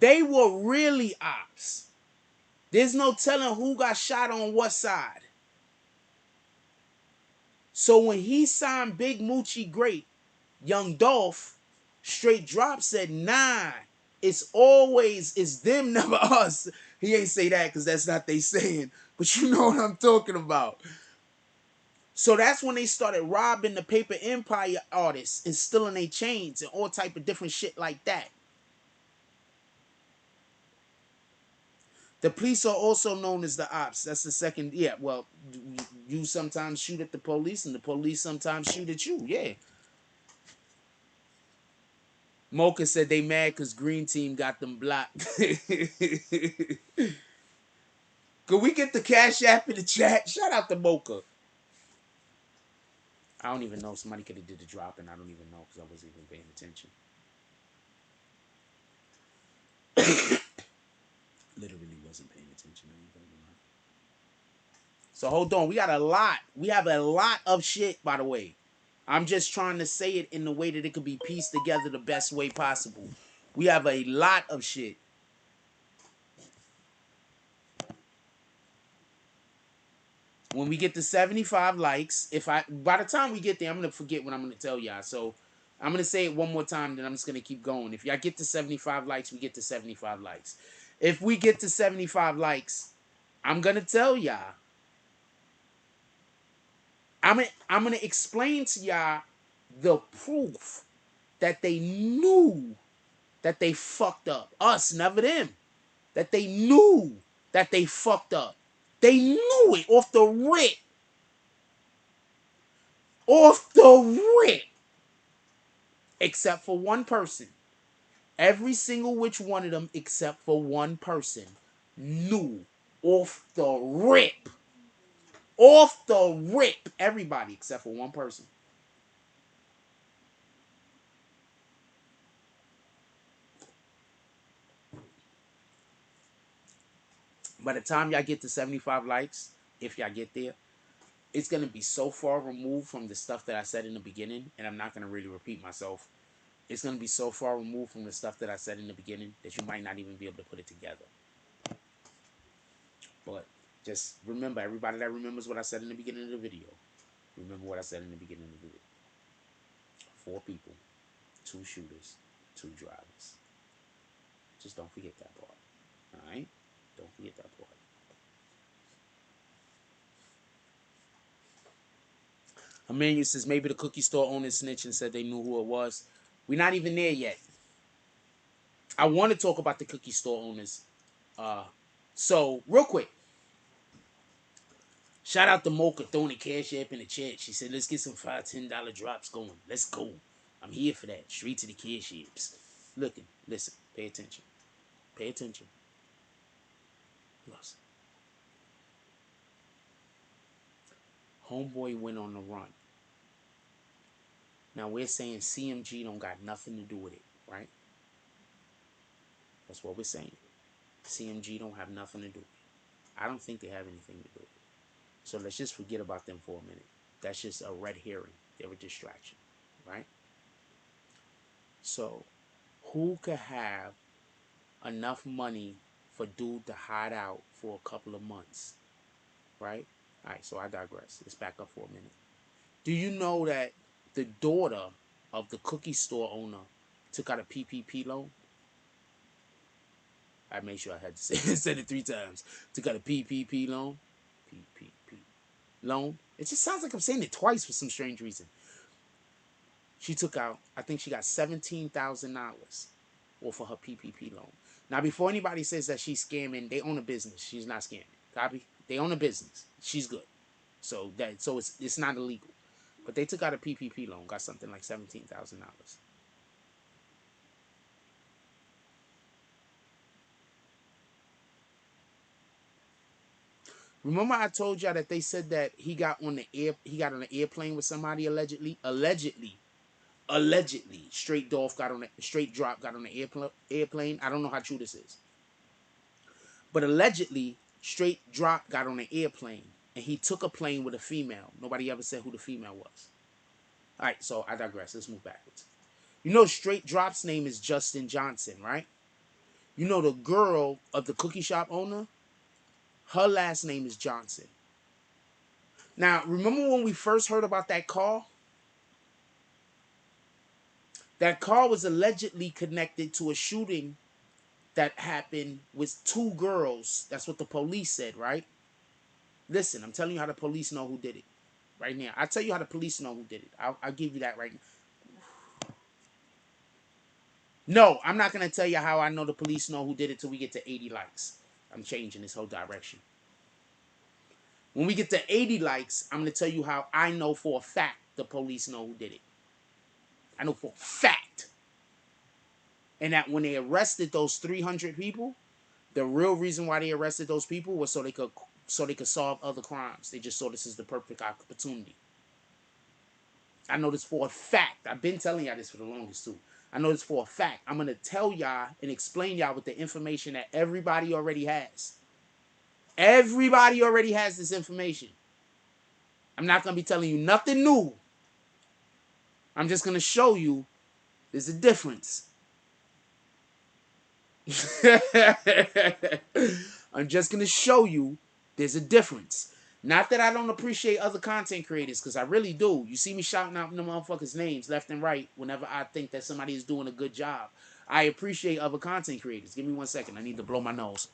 They were really ops. There's no telling who got shot on what side. So when he signed Big Moochie Great, Young Dolph, straight drop said, nah, it's them, never us. He ain't say that because that's not they saying. But you know what I'm talking about. So that's when they started robbing the Paper Empire artists and stealing their chains and all type of different shit like that. The police are also known as the ops. That's the second. Yeah, well, you sometimes shoot at the police and the police sometimes shoot at you. Yeah. Mocha said they mad because Green Team got them blocked. Could we get the Cash App in the chat? Shout out to Mocha. I don't even know. Somebody could have did the drop and I don't even know because I wasn't even paying attention. Literally wasn't paying attention. So hold on. We got a lot. We have a lot of shit, by the way. I'm just trying to say it in the way that it could be pieced together the best way possible. We have a lot of shit. When we get to 75 likes, by the time we get there, I'm gonna forget what I'm gonna tell y'all. So I'm gonna say it one more time, then I'm just gonna keep going. If y'all get to 75 likes, we get to 75 likes. If we get to 75 likes, I'm gonna tell y'all. I'm gonna explain to y'all the proof that they knew that they fucked up. Us, never them. That they knew that they fucked up. They knew it off the rip. Off the rip. Except for one person. Every single which one of them, except for one person, knew off the rip. Off the rip. Everybody except for one person. By the time y'all get to 75 likes, if y'all get there, it's going to be so far removed from the stuff that I said in the beginning, and I'm not going to really repeat myself. It's going to be so far removed from the stuff that I said in the beginning that you might not even be able to put it together. But just remember, everybody that remembers what I said in the beginning of the video, remember what I said in the beginning of the video. 4 people, 2 shooters, 2 drivers. Just don't forget that part. Alright? Don't forget that part. Emmanuel says maybe the cookie store owner snitched and said they knew who it was. We're not even there yet. I want to talk about the cookie store owners. So, real quick. Shout out to Mocha throwing the Cash App in the chat. She said, let's get some $5, $10 drops going. Let's go. I'm here for that. Straight to the Cash Apps. Listen. Pay attention. Pay attention. Listen. Homeboy went on the run. Now we're saying CMG don't got nothing to do with it, right? That's what we're saying. CMG don't have nothing to do with it. I don't think they have anything to do with it. So let's just forget about them for a minute. That's just a red herring. They're a distraction, right? So who could have enough money for dude to hide out for a couple of months, right? All right, so I digress. Let's back up for a minute. Do you know that the daughter of the cookie store owner took out a PPP loan? I made sure I had to say it 3 times. Took out a PPP loan. PPP loan. It just sounds like I'm saying it twice for some strange reason. She took out, I think she got $17,000 off of her PPP loan. Now, before anybody says that she's scamming, they own a business. She's not scamming. Copy? They own a business. She's good. So it's not illegal. But they took out a PPP loan, got something like $17,000. Remember I told y'all that they said that he got on an airplane with somebody allegedly? Allegedly. Straight drop got on the airplane. I don't know how true this is. But allegedly, straight drop got on an airplane and he took a plane with a female. Nobody ever said who the female was. Alright, so I digress. Let's move backwards. You know straight drop's name is Justin Johnson, right? You know the girl of the cookie shop owner? Her last name is Johnson. Now, remember when we first heard about that call? That call was allegedly connected to a shooting that happened with two girls. That's what the police said, right? Listen, I'm telling you how the police know who did it. Right now. I'll tell you how the police know who did it. I'll give you that right now. No, I'm not going to tell you how I know the police know who did it till we get to 80 likes. I'm changing this whole direction. When we get to 80 likes, I'm going to tell you how I know for a fact the police know who did it. I know for a fact. And that when they arrested those 300 people, the real reason why they arrested those people was so they could solve other crimes. They just saw this as the perfect opportunity. I know this for a fact. I've been telling y'all this for the longest too. I know this for a fact. I'm going to tell y'all and explain y'all with the information that everybody already has. Everybody already has this information. I'm not going to be telling you nothing new. I'm just going to show you there's a difference. I'm just going to show you there's a difference. Not that I don't appreciate other content creators, because I really do. You see me shouting out the motherfuckers' names left and right whenever I think that somebody is doing a good job. I appreciate other content creators. Give me 1 second. I need to blow my nose.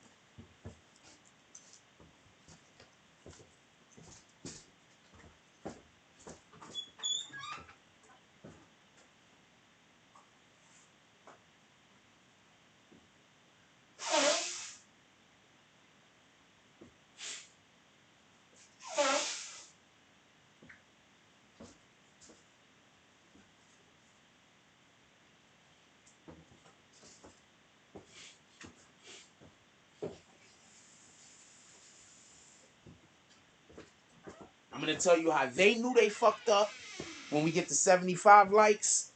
I'm going to tell you how they knew they fucked up when we get to 75 likes.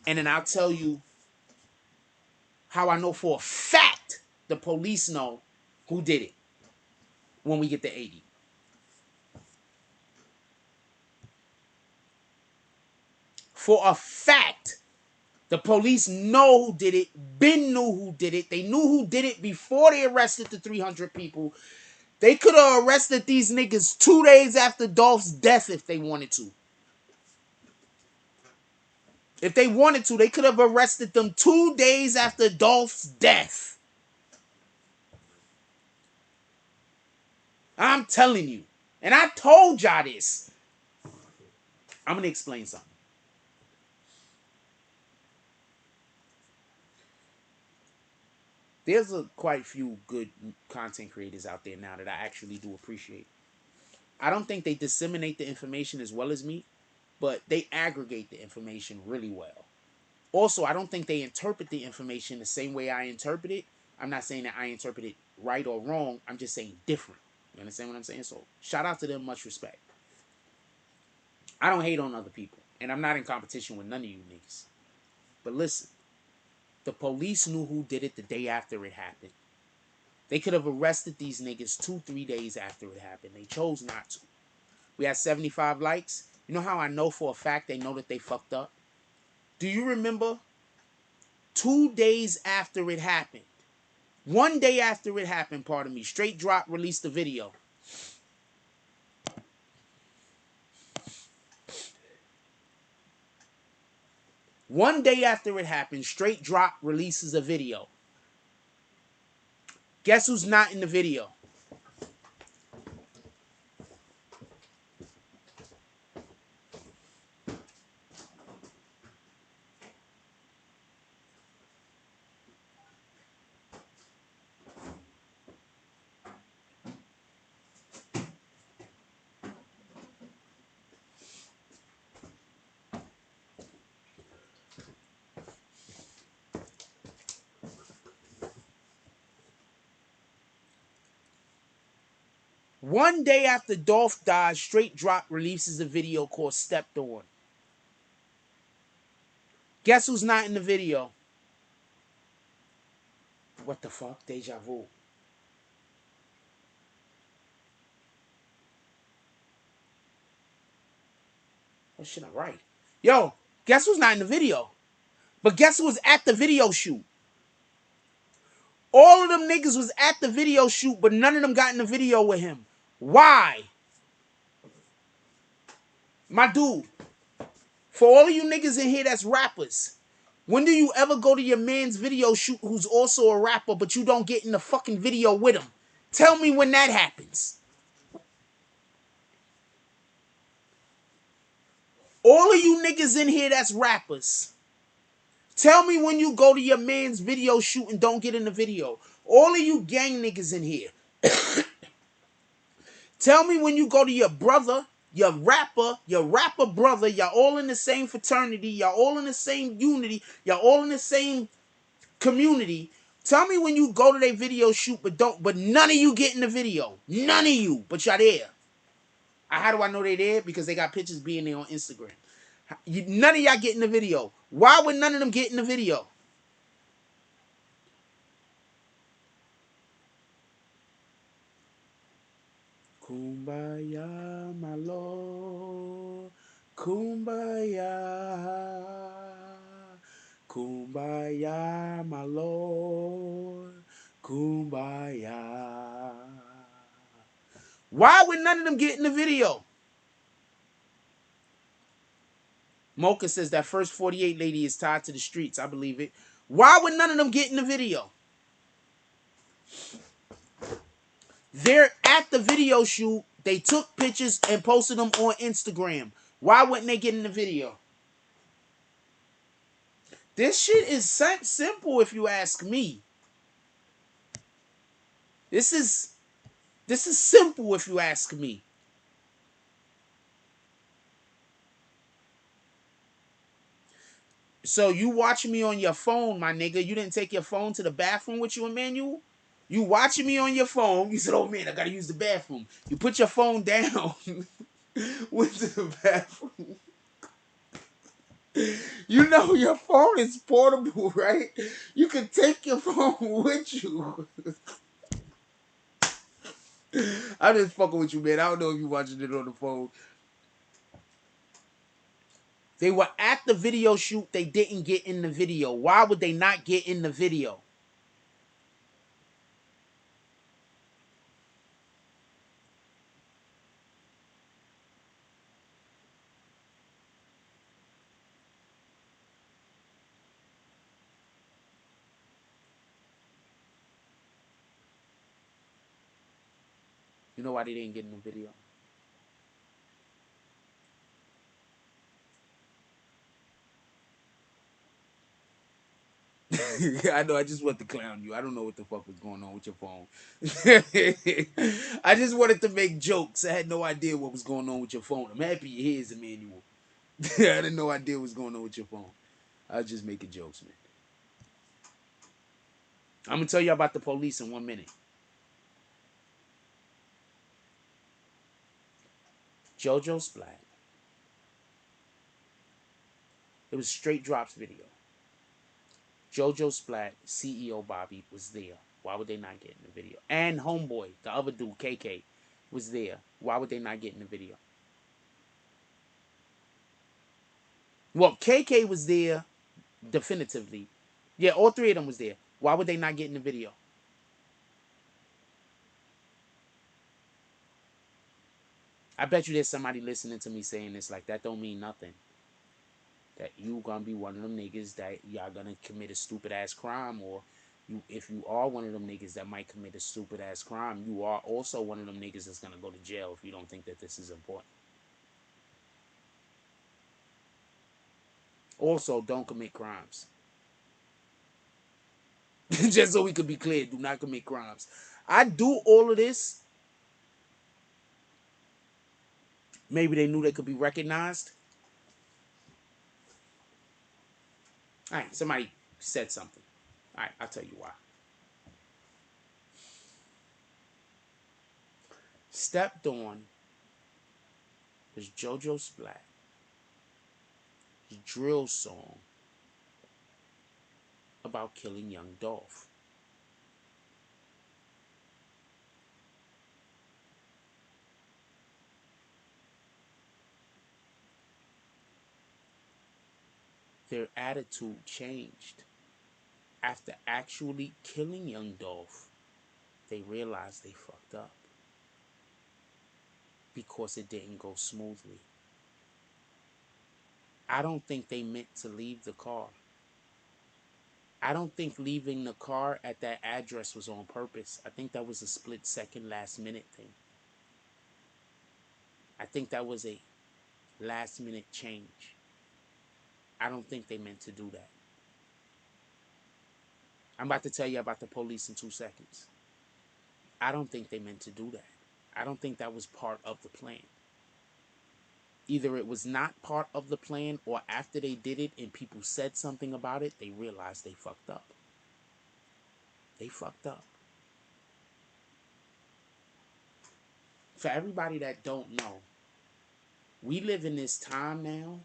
And then I'll tell you how I know for a fact the police know who did it when we get to 80. For a fact, the police know who did it, Ben knew who did it. They knew who did it before they arrested the 300 people. They could have arrested these niggas 2 days after Dolph's death if they wanted to. If they wanted to, they could have arrested them 2 days after Dolph's death. I'm telling you. And I told y'all this. I'm going to explain something. There's quite a few good content creators out there now that I actually do appreciate. I don't think they disseminate the information as well as me, but they aggregate the information really well. Also, I don't think they interpret the information the same way I interpret it. I'm not saying that I interpret it right or wrong. I'm just saying different. You understand what I'm saying? So shout out to them, much respect. I don't hate on other people, and I'm not in competition with none of you niggas. But listen, the police knew who did it the day after it happened. They could have arrested these niggas 2-3 days after it happened. They chose not to. We had 75 likes. You know how I know for a fact they know that they fucked up? Do you remember 2 days after it happened? 1 day after it happened, pardon me, Straight Drop released a video. One day after it happened, Straight Drop releases a video. Guess who's not in the video? One day after Dolph died, Straight Drop releases a video called Stepped On. Guess who's not in the video? What the fuck? Deja vu. What should I write? Yo, guess who's not in the video? But guess who was at the video shoot? All of them niggas was at the video shoot, but none of them got in the video with him. Why? My dude, for all of you niggas in here that's rappers, when do you ever go to your man's video shoot who's also a rapper, but you don't get in the fucking video with him? Tell me when that happens. All of you niggas in here that's rappers, tell me when you go to your man's video shoot and don't get in the video. All of you gang niggas in here, tell me when you go to your brother, your rapper brother, y'all all in the same fraternity, y'all all in the same unity, y'all all in the same community. Tell me when you go to their video shoot, but none of you get in the video. None of you, but y'all there. How do I know they there? Because they got pictures being there on Instagram. None of y'all get in the video. Why would none of them get in the video? Kumbaya, my Lord. Kumbaya. Kumbaya, my Lord. Kumbaya. Why would none of them get in the video? Mocha says that first 48 lady is tied to the streets. I believe it. Why would none of them get in the video? They're at the video shoot. They took pictures and posted them on Instagram. Why wouldn't they get in the video? This shit is simple if you ask me. This is simple if you ask me. So you watching me on your phone, my nigga. You didn't take your phone to the bathroom with you, Emmanuel? You watching me on your phone. You said, oh man, I gotta use the bathroom. You put your phone down, went to the bathroom. You know your phone is portable, right? You can take your phone with you. I'm just fucking with you, man. I don't know if you're watching it on the phone. They were at the video shoot. They didn't get in the video. Why would they not get in the video? You know why they didn't get in the video? I know, I just want to clown you. I don't know what the fuck was going on with your phone. I just wanted to make jokes. I had no idea what was going on with your phone. I'm happy you're here, Emmanuel. I had no idea what was going on with your phone. I was just making jokes, man. I'm going to tell you about the police in 1 minute. JoJo Splat. It was Straight Drops video. JoJo Splat, CEO Bobby, was there. Why would they not get in the video? And Homeboy, the other dude, KK, was there. Why would they not get in the video? Well, KK was there definitively. Yeah, all three of them was there. Why would they not get in the video? I bet you there's somebody listening to me saying this like that don't mean nothing. That you gonna be one of them niggas that y'all gonna commit a stupid ass crime, or if you are one of them niggas that might commit a stupid ass crime, you are also one of them niggas that's gonna go to jail if you don't think that this is important. Also, don't commit crimes. Just so we could be clear, do not commit crimes. I do all of this. Maybe they knew they could be recognized. All right, somebody said something. All right, I'll tell you why. Stepped On was JoJo Splat, drill song about killing young Dolph. Their attitude changed. After actually killing young Dolph, they realized they fucked up because it didn't go smoothly. I don't think they meant to leave the car. I don't think leaving the car at that address was on purpose. I think that was a split-second, last-minute thing. I think that was a last-minute change. I don't think they meant to do that. I'm about to tell you about the police in 2 seconds. I don't think they meant to do that. I don't think that was part of the plan. Either it was not part of the plan, or after they did it and people said something about it, they realized they fucked up. They fucked up. For everybody that don't know, we live in this time now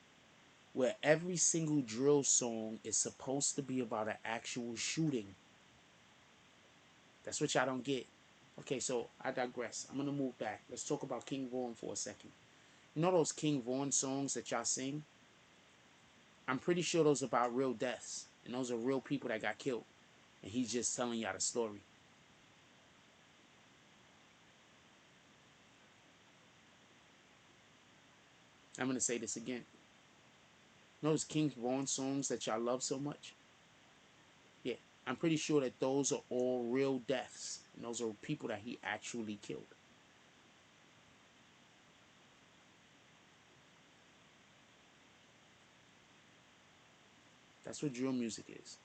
where every single drill song is supposed to be about an actual shooting. That's what y'all don't get. Okay, so I digress. I'm going to move back. Let's talk about King Vaughn for a second. You know those King Vaughn songs that y'all sing? I'm pretty sure those are about real deaths. And those are real people that got killed. And he's just telling y'all the story. I'm going to say this again. You know those King Vaughn songs that y'all love so much? Yeah, I'm pretty sure that those are all real deaths. And those are people that he actually killed. That's what drill music is.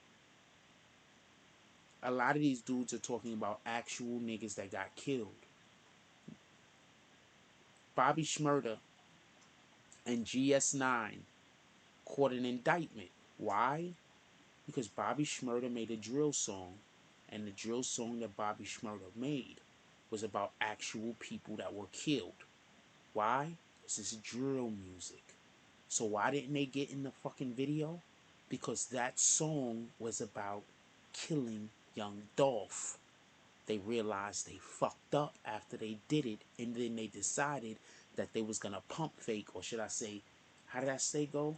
A lot of these dudes are talking about actual niggas that got killed. Bobby Shmurda and GS9 caught an indictment. Why? Because Bobby Shmurda made a drill song, and the drill song that Bobby Shmurda made was about actual people that were killed. Why? This is drill music. So why didn't they get in the fucking video? Because that song was about killing young Dolph. They realized they fucked up after they did it, and then they decided that they was gonna pump fake, or should I say, how did that say go?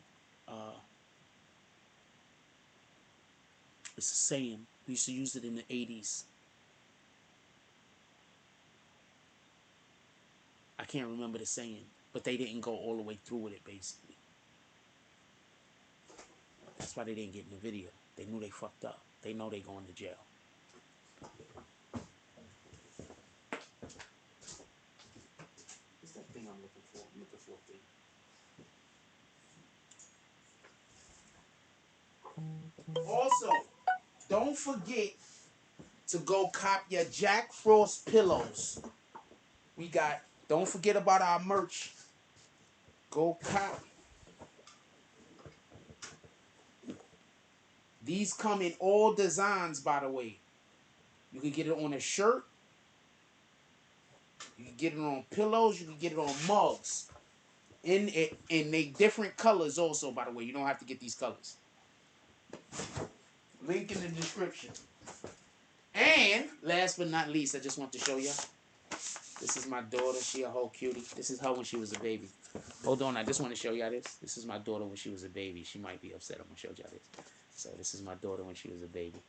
It's a saying. We used to use it in the 80s. I can't remember the saying, but they didn't go all the way through with it, basically. That's why they didn't get in the video. They knew they fucked up. They know they going to jail. What's that thing I'm looking for? I'm looking for a thing. Also, don't forget to go cop your Jack Frost pillows. We got, don't forget about our merch. Go cop. These come in all designs, by the way. You can get it on a shirt. You can get it on pillows. You can get it on mugs. In they different colors also, by the way. You don't have to get these colors. Link in the description. And last but not least, I just want to show you. This is my daughter. She a whole cutie. This is her when she was a baby. Hold on, I just want to show y'all this. This is my daughter when she was a baby. She might be upset I'm going to show y'all this. So this is my daughter when she was a baby.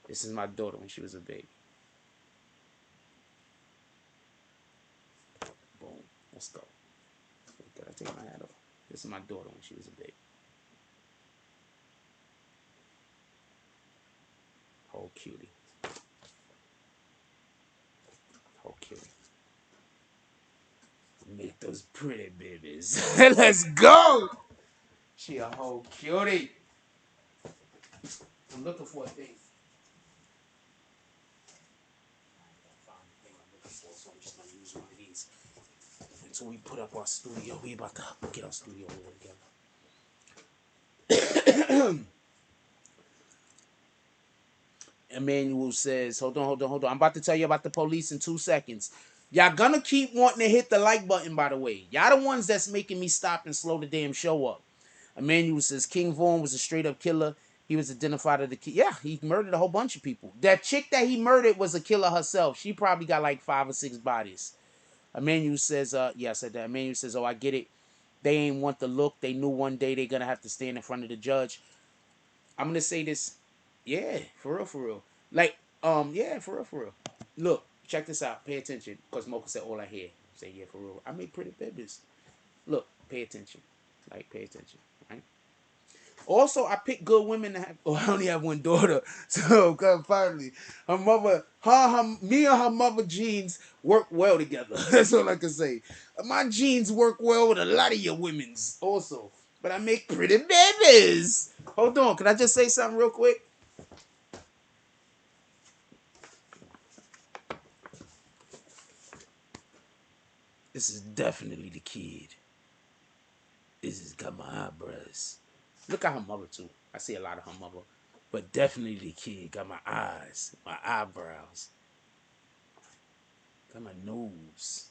This is my daughter when she was a baby. Boom. Let's go. Gotta take my hat off. This is my daughter when she was a baby. Whole cutie. Whole cutie. Make those pretty babies. Let's go. She a whole cutie. I'm looking for a thing. So I'm just gonna use one of these until we put up our studio. We about to get our studio all together. Emmanuel says, hold on. I'm about to tell you about the police in 2 seconds. Y'all gonna keep wanting to hit the like button, by the way. Y'all the ones that's making me stop and slow the damn show up. Emmanuel says, King Vaughn was a straight up killer. He was identified as the kid. Yeah, he murdered a whole bunch of people. That chick that he murdered was a killer herself. She probably got like 5 or 6 bodies. Emmanuel says, yeah, I said that. Emmanuel says, oh, I get it. They ain't want the look. They knew one day they're gonna have to stand in front of the judge. I'm gonna say this. Yeah, for real, for real. Like, yeah, for real, for real. Look, check this out. Pay attention. Because Mocha said all I hear. Say, yeah, for real. I make pretty babies. Look, pay attention. Like, pay attention. Right? Also, I pick good women to have. Oh, I only have one daughter, so finally, her mother, me and her mother genes work well together. That's all I can say. My genes work well with a lot of your women's also, but I make pretty babies. Hold on, can I just say something real quick? This is definitely the kid. This has got my eyebrows. Look at her mother too. I see a lot of her mother, but definitely the kid got my eyes, my eyebrows. Got my nose,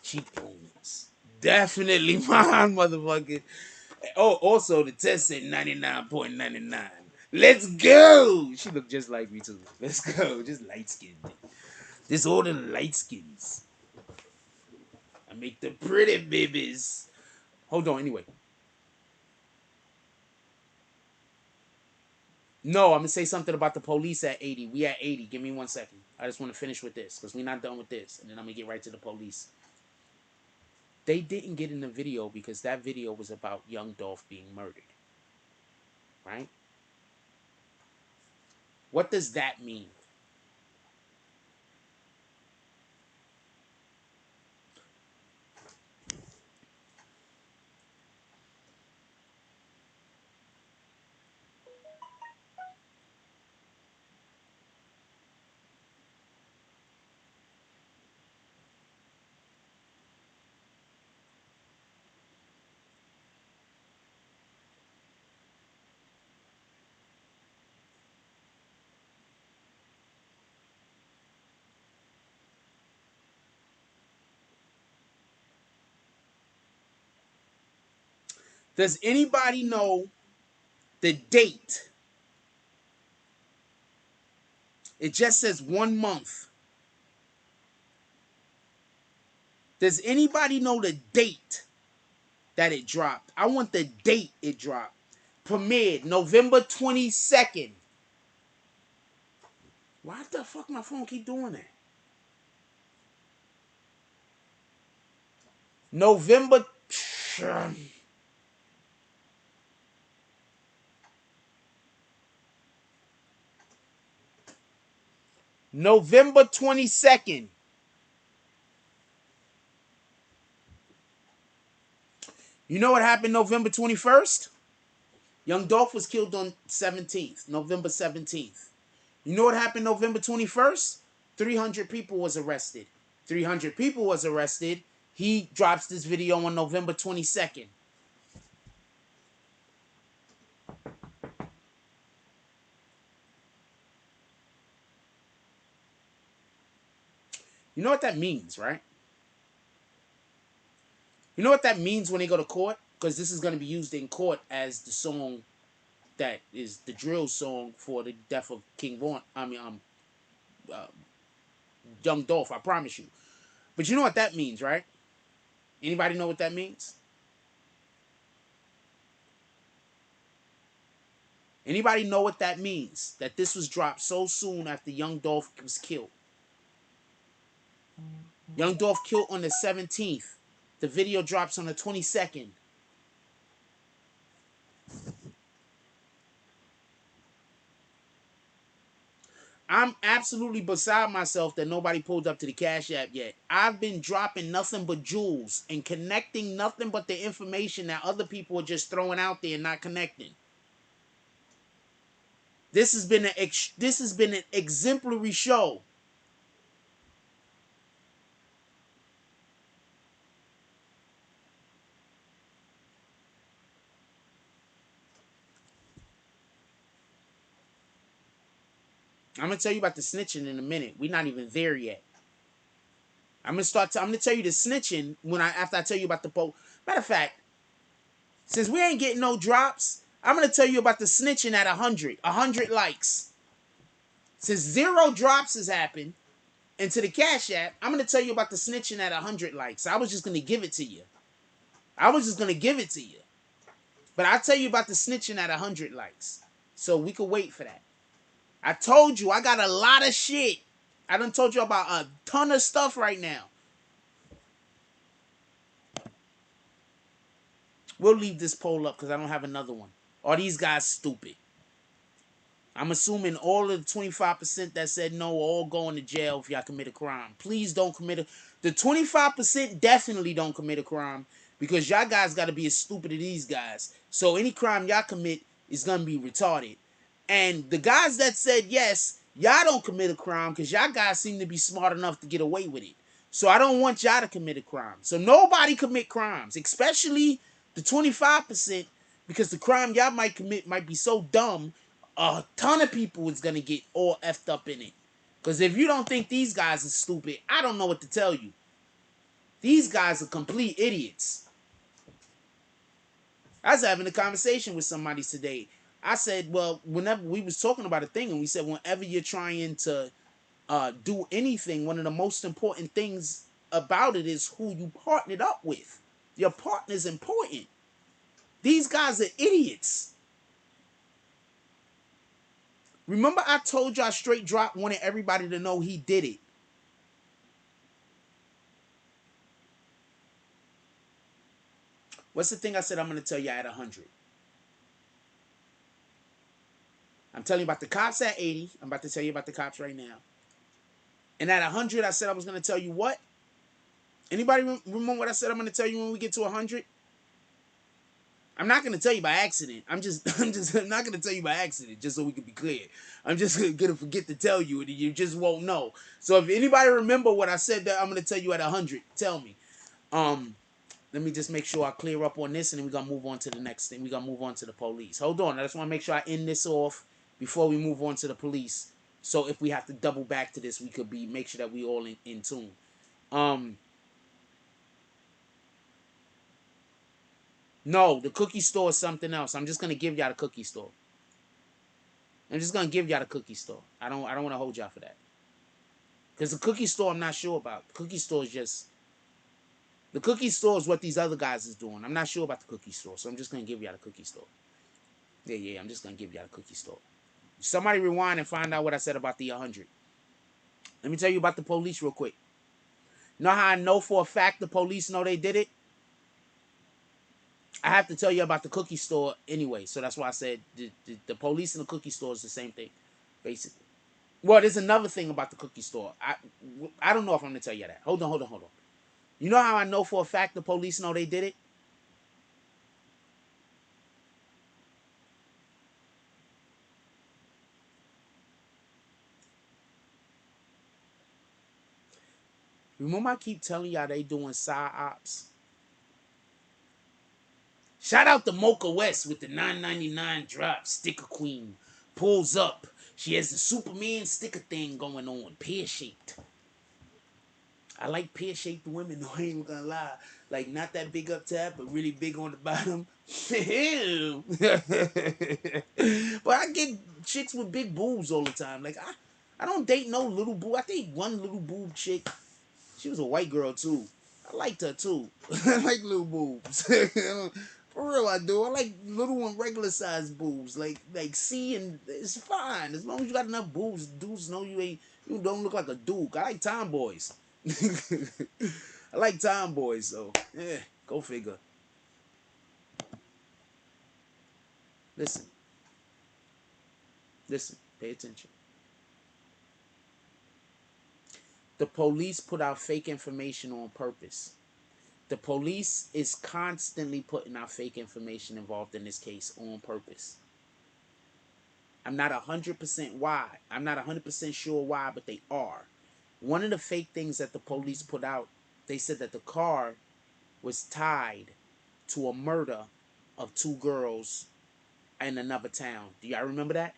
cheekbones. Definitely mine, motherfucker. Oh, also the test said 99.99. Let's go. She looked just like me too. Let's go. Just light skinned. This all the light skins. I make the pretty babies. Hold on. Anyway. No, I'm gonna say something about the police at 80. We at 80. Give me 1 second. I just want to finish with this because we're not done with this, and then I'm gonna get right to the police. They didn't get in the video because that video was about young Dolph being murdered. Right? What does that mean? Does anybody know the date? It just says 1 month. Does anybody know the date that it dropped? I want the date it dropped. Premiered November 22nd. Why the fuck my phone keep doing that? November. November 22nd. You know what happened November 21st? Young Dolph was killed on 17th, November 17th. You know what happened November 21st? 300 people was arrested. 300 people was arrested. He drops this video on November 22nd. You know what that means, right? You know what that means when they go to court? Because this is going to be used in court as the song that is the drill song for the death of King Vaughn. Uh, Young Dolph, I promise you. But you know what that means, right? Anybody know what that means? Anybody know what that means? That this was dropped so soon after Young Dolph was killed. Young Dolph killed on the 17th. The video drops on the 22nd. I'm absolutely beside myself that nobody pulled up to the Cash App yet. I've been dropping nothing but jewels and connecting nothing but the information that other people are just throwing out there and not connecting. This has been an exemplary show. I'm gonna tell you about the snitching in a minute. We're not even there yet. I'm gonna tell you the snitching after I tell you about the Matter of fact, since we ain't getting no drops, I'm gonna tell you about the snitching at 100 likes. Since 0 drops has happened into the Cash App, I'm gonna tell you about the snitching at 100 likes. I was just gonna give it to you. But I'll tell you about the snitching at 100 likes. So we could wait for that. I told you I got a lot of shit. I done told you about a ton of stuff right now. We'll leave this poll up because I don't have another one. Are these guys stupid? I'm assuming all of the 25% that said no are all going to jail if y'all commit a crime. Please don't commit a... The 25% definitely don't commit a crime because y'all guys got to be as stupid as these guys. So any crime y'all commit is going to be retarded. And the guys that said yes, y'all don't commit a crime because y'all guys seem to be smart enough to get away with it. So I don't want y'all to commit a crime. So nobody commit crimes, especially the 25%, because the crime y'all might commit might be so dumb a ton of people is gonna get all effed up in it. Because if you don't think these guys are stupid, I don't know what to tell you. These guys are complete idiots. I was having a conversation with somebody today. I said, well, whenever we was talking about a thing, and we said, whenever you're trying to do anything, one of the most important things about it is who you partnered up with. Your partner's important. These guys are idiots. Remember I told y'all Straight Drop wanted everybody to know he did it. What's the thing I said I'm going to tell you at 100? I'm telling you about the cops at 80. I'm about to tell you about the cops right now. And at 100, I said I was going to tell you what? Anybody remember what I said I'm going to tell you when we get to 100? I'm not going to tell you by accident. I'm not going to tell you by accident, just so we can be clear. I'm just going to forget to tell you, and you just won't know. So if anybody remember what I said that I'm going to tell you at 100, tell me. Let me just make sure I clear up on this, and then we're going to move on to the next thing. We're going to move on to the police. Hold on. I just want to make sure I end this off before we move on to the police. So if we have to double back to this, we could make sure that we all in tune. No, the cookie store is something else. I'm just going to give y'all the cookie store. I'm just going to give y'all the cookie store. I don't want to hold y'all for that. Because the cookie store, I'm not sure about. The cookie store is just... The cookie store is what these other guys is doing. I'm not sure about the cookie store, so I'm just going to give y'all the cookie store. Yeah, I'm just going to give y'all the cookie store. Somebody rewind and find out what I said about the 100. Let me tell you about the police real quick. Know how I know for a fact the police know they did it? I have to tell you about the cookie store anyway, so that's why I said the police and the cookie store is the same thing, basically. Well, there's another thing about the cookie store. I don't know if I'm going to tell you that. Hold on. You know how I know for a fact the police know they did it? Remember I keep telling y'all they doing side ops? Shout out to Mocha West with the $9.99 drop. Sticker Queen pulls up. She has the Superman sticker thing going on. Pear-shaped. I like pear-shaped women, though. I ain't even gonna lie. Like, not that big up top, but really big on the bottom. But I get chicks with big boobs all the time. Like, I don't date no little boob. I date one little boob chick. She was a white girl, too. I liked her, too. I like little boobs. For real, I do. I like little and regular sized boobs. Like C, and it's fine. As long as you got enough boobs, dudes know you don't look like a duke. I like tomboys. I like tomboys, so yeah, go figure. Listen, pay attention. The police put out fake information on purpose. The police is constantly putting out fake information involved in this case on purpose. I'm not 100% why. I'm not 100% sure why, but they are. One of the fake things that the police put out, they said that the car was tied to a murder of 2 girls in another town. Do y'all remember that?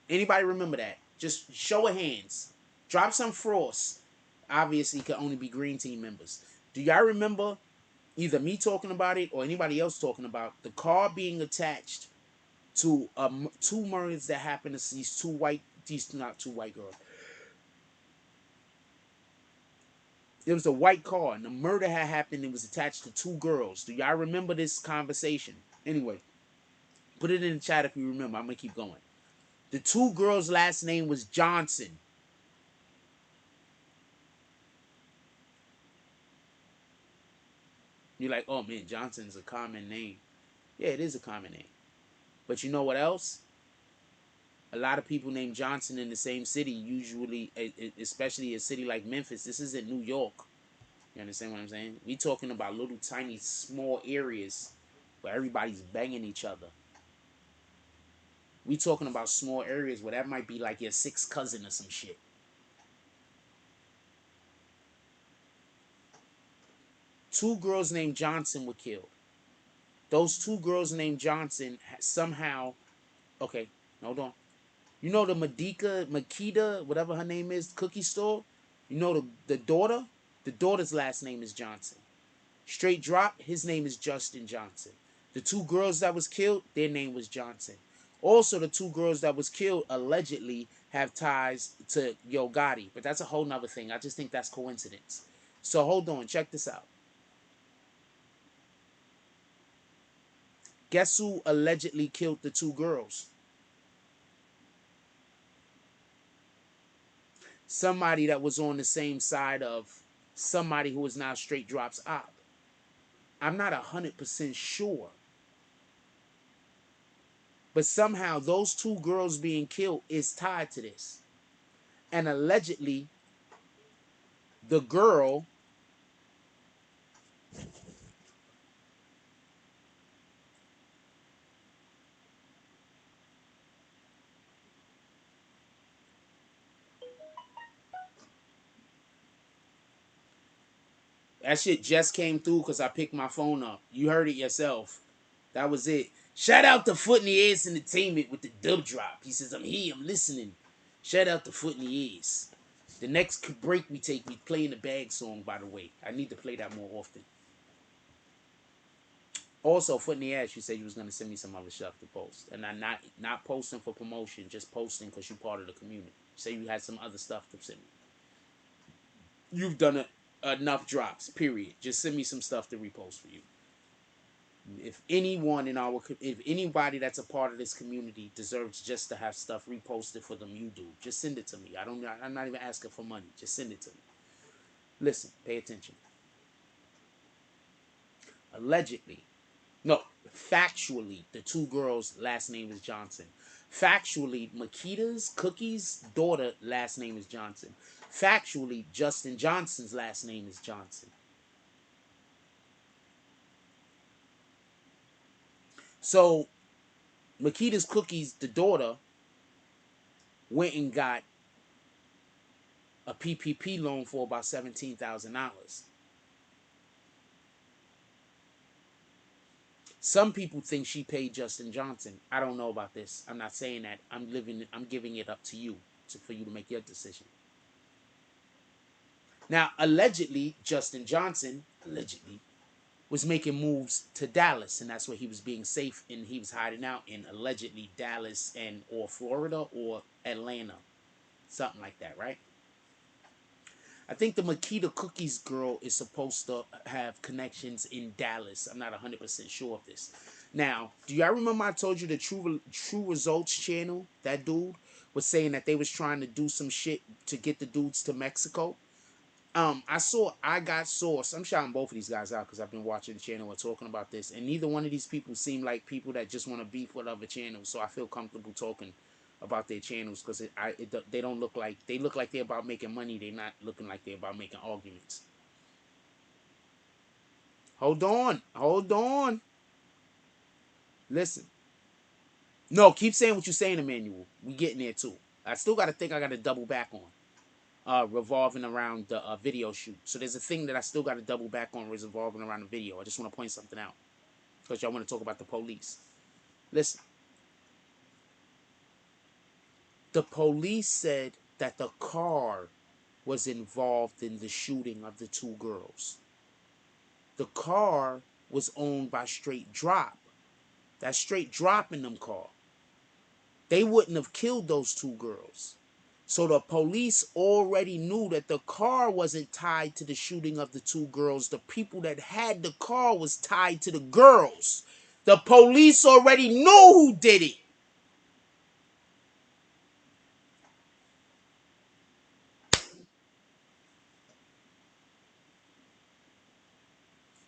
Anybody remember that? Just show of hands. Drop some frost. Obviously, it could only be green team members. Do y'all remember either me talking about it or anybody else talking about the car being attached to two murders that happened to these not two white girls. It was a white car, and the murder had happened. It was attached to two girls. Do y'all remember this conversation? Anyway, put it in the chat if you remember. I'm gonna keep going. The two girls' last name was Johnson. You're like, oh man, Johnson's a common name. Yeah, it is a common name. But you know what else? A lot of people named Johnson in the same city, usually, especially a city like Memphis. This isn't New York. You understand what I'm saying? We talking about little tiny small areas where everybody's banging each other. We talking about small areas where that might be like your sixth cousin or some shit. Two girls named Johnson were killed. Those two girls named Johnson somehow... Okay, hold on. You know the Makita, whatever her name is, cookie store? You know the daughter? The daughter's last name is Johnson. Straight drop, his name is Justin Johnson. The two girls that was killed, their name was Johnson. Also, the two girls that was killed allegedly have ties to Yo Gotti. But that's a whole nother thing. I just think that's coincidence. So hold on, check this out. Guess who allegedly killed the two girls? Somebody that was on the same side of somebody who is now Straight Drop's op. I'm not 100% sure. But somehow those two girls being killed is tied to this. And allegedly, the girl... That shit just came through because I picked my phone up. You heard it yourself. That was it. Shout out to Foot in the Ass Entertainment with the dub drop. He says, I'm here, I'm listening. Shout out to Foot in the Ass. The next break we take, we playing the Bag song, by the way. I need to play that more often. Also, Foot in the Ass, you said you was going to send me some other stuff to post. And I'm not posting for promotion, just posting because you're part of the community. Say you had some other stuff to send me. You've done enough drops, period. Just send me some stuff to repost for you. If anybody that's a part of this community deserves just to have stuff reposted for them, you do. Just send it to me. I'm not even asking for money. Just send it to me. Listen, pay attention. Allegedly, no, factually, the two girls' last name is Johnson. Factually, Makita's Cookie's daughter last name is Johnson. Factually, Justin Johnson's last name is Johnson. So, Makita's Cookies, the daughter, went and got a PPP loan for about $17,000. Some people think she paid Justin Johnson. I don't know about this. I'm not saying that. I'm giving it up to you for you to make your decision. Now, allegedly, Justin Johnson was making moves to Dallas, and that's where he was being safe, and he was hiding out in allegedly Dallas or Florida or Atlanta, something like that, right? I think the Makita Cookies girl is supposed to have connections in Dallas. I'm not 100% sure of this. Now, do y'all remember I told you the True Results channel? That dude was saying that they was trying to do some shit to get the dudes to Mexico. I Got Source. I'm shouting both of these guys out because I've been watching the channel and talking about this, and neither one of these people seem like people that just want to beef with other channels. So I feel comfortable talking about their channels because they don't look like they're about making money. They're not looking like they're about making arguments. Hold on. Listen. No, keep saying what you're saying, Emmanuel. We getting there too. I still got to think. I got to double back on. Revolving around the video shoot. So there's a thing that I still got to double back on revolving around the video. I just want to point something out because y'all want to talk about the police. Listen. The police said that the car was involved in the shooting of the two girls. The car was owned by Straight Drop. That's Straight Drop in them car. They wouldn't have killed those two girls. So the police already knew that the car wasn't tied to the shooting of the two girls. The people that had the car was tied to the girls. The police already knew who did it.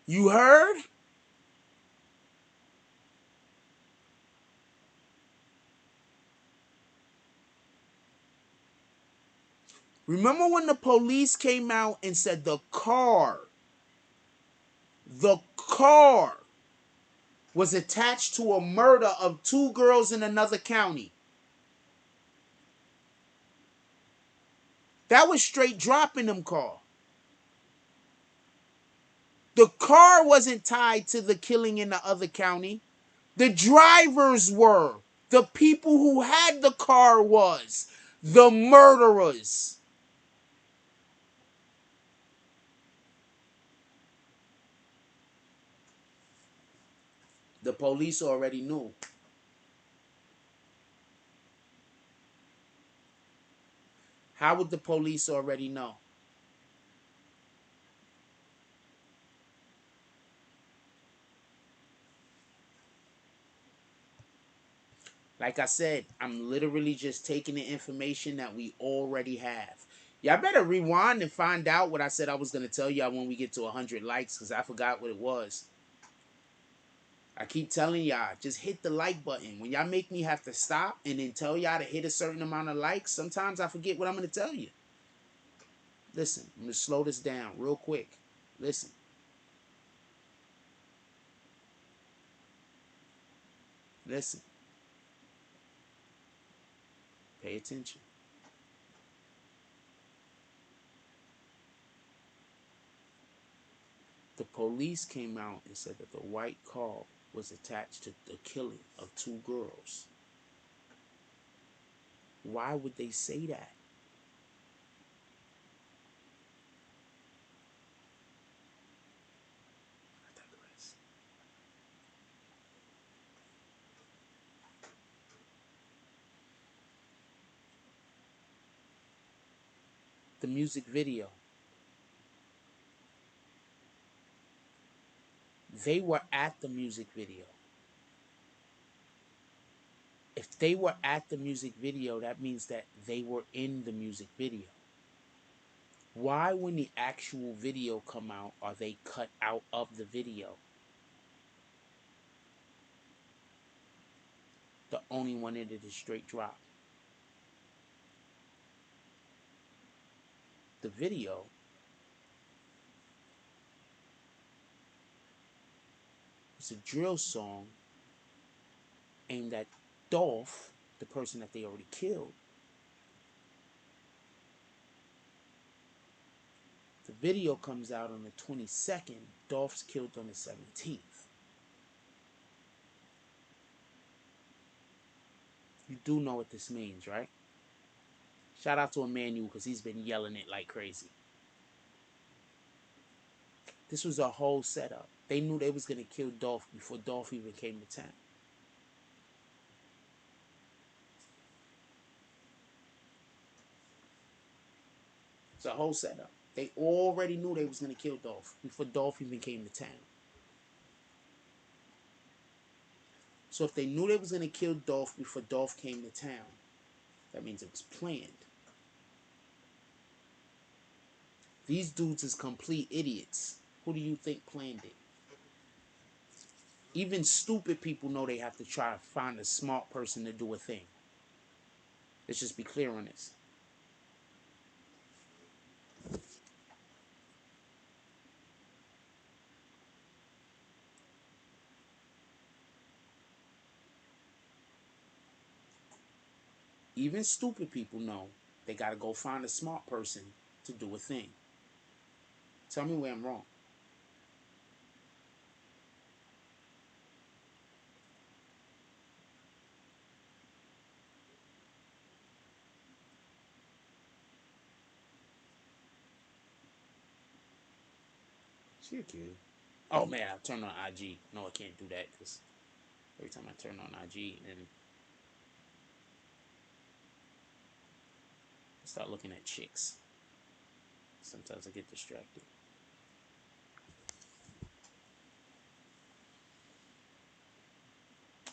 You heard? Remember when the police came out and said the car was attached to a murder of two girls in another county? That was Straight Drop in them car. The car wasn't tied to the killing in the other county. The drivers were. The people who had the car was. The murderers. The police already knew. How would the police already know? Like I said, I'm literally just taking the information that we already have. Y'all better rewind and find out what I said I was going to tell y'all when we get to 100 likes, because I forgot what it was. I keep telling y'all, just hit the like button. When y'all make me have to stop and then tell y'all to hit a certain amount of likes, sometimes I forget what I'm going to tell you. Listen, I'm going to slow this down real quick. Listen. Listen. Pay attention. The police came out and said that the white car was attached to the killing of two girls. Why would they say that? I digress. The music video. They were at the music video. If they were at the music video, that means that they were in the music video. Why, when the actual video come out, are they cut out of the video? The only one in it is Straight Drop. The video is a drill song aimed at Dolph, the person that they already killed. The video comes out on the 22nd. Dolph's killed on the 17th. You do know what this means, right? Shout out to Emmanuel, because he's been yelling it like crazy. This was a whole setup. They knew they was going to kill Dolph before Dolph even came to town. It's a whole setup. They already knew they was going to kill Dolph before Dolph even came to town. So if they knew they was going to kill Dolph before Dolph came to town, that means it was planned. These dudes is complete idiots. Who do you think planned it? Even stupid people know they have to try to find a smart person to do a thing. Let's just be clear on this. Even stupid people know they got to go find a smart person to do a thing. Tell me where I'm wrong. She cute. Oh man, I turned on IG. No, I can't do that because every time I turn on IG, then I start looking at chicks. Sometimes I get distracted.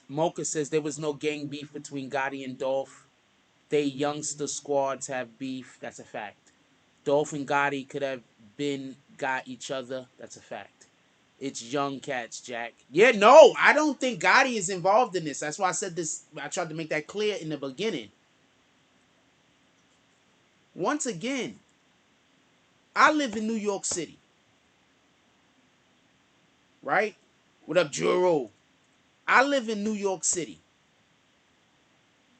Mocha says there was no gang beef between Gotti and Dolph. They youngster squads have beef. That's a fact. Dolph and Gotti could have been got each other. That's a fact. It's young cats, Jack. Yeah, no, I don't think Gotti is involved in this. That's why I said this. I tried to make that clear in the beginning. Once again, I live in New York City, right? What up, Juro? I live in New York City.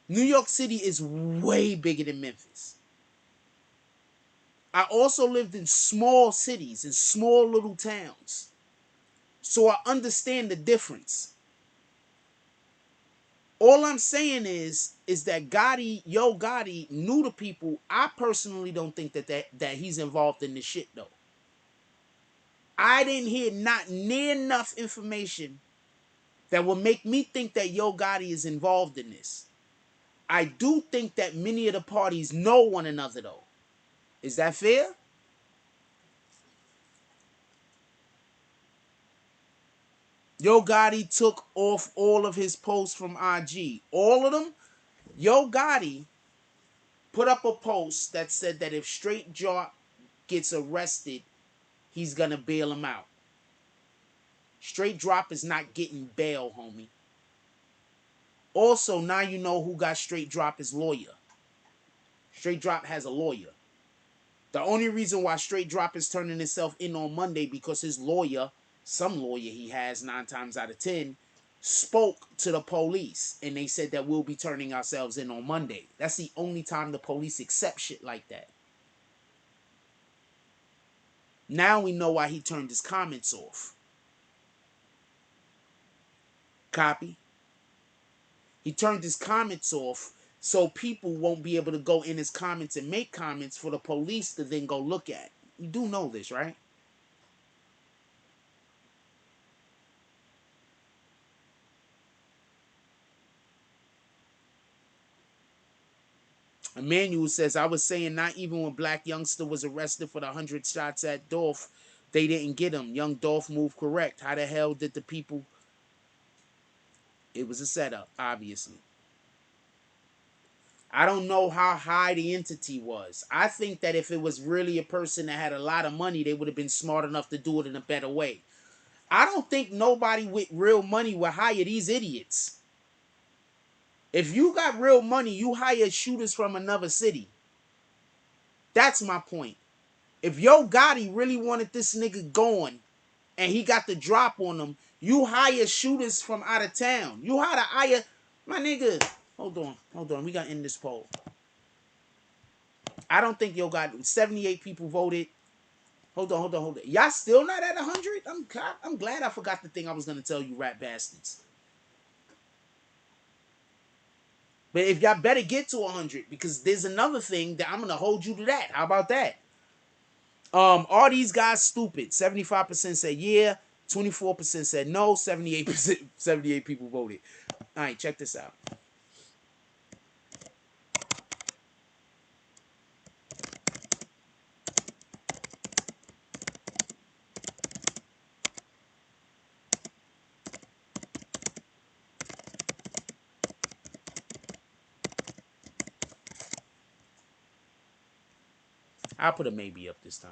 New York City is way bigger than Memphis. I also lived in small cities, in small little towns. So I understand the difference. All I'm saying is that Yo Gotti knew the people. I personally don't think that he's involved in this shit though. I didn't hear not near enough information that would make me think that Yo Gotti is involved in this. I do think that many of the parties know one another though. Is that fair? Yo Gotti took off all of his posts from IG. All of them. Yo Gotti put up a post that said that if Straight Drop gets arrested, he's gonna bail him out. Straight Drop is not getting bail, homie. Also, now you know who got Straight Drop as lawyer. Straight Drop has a lawyer. The only reason why Straight Drop is turning himself in on Monday because his lawyer, some lawyer he has 9 times out of 10, spoke to the police and they said that we'll be turning ourselves in on Monday. That's the only time the police accept shit like that. Now we know why he turned his comments off. Copy? He turned his comments off so people won't be able to go in his comments and make comments for the police to then go look at. You do know this, right? Emmanuel says, I was saying not even when Black Youngster was arrested for the 100 shots at Dolph, they didn't get him. Young Dolph moved correct. How the hell did the people... It was a setup, obviously. I don't know how high the entity was. I think that if it was really a person that had a lot of money, they would have been smart enough to do it in a better way. I don't think nobody with real money would hire these idiots. If you got real money, you hire shooters from another city. That's my point. If Yo Gotti really wanted this nigga going and he got the drop on him, you hire shooters from out of town. You hire my nigga. Hold on. We gotta end this poll. I don't think Yo Gotti. 78 people voted. Hold on. Y'all still not at 100? I'm glad I forgot the thing I was gonna tell you, rat bastards. But if y'all better get to 100, because there's another thing that I'm gonna hold you to that. How about that? Are these guys stupid? 75% said yeah, 24% said no, 78%, 78 people voted. All right, check this out. I'll put a maybe up this time.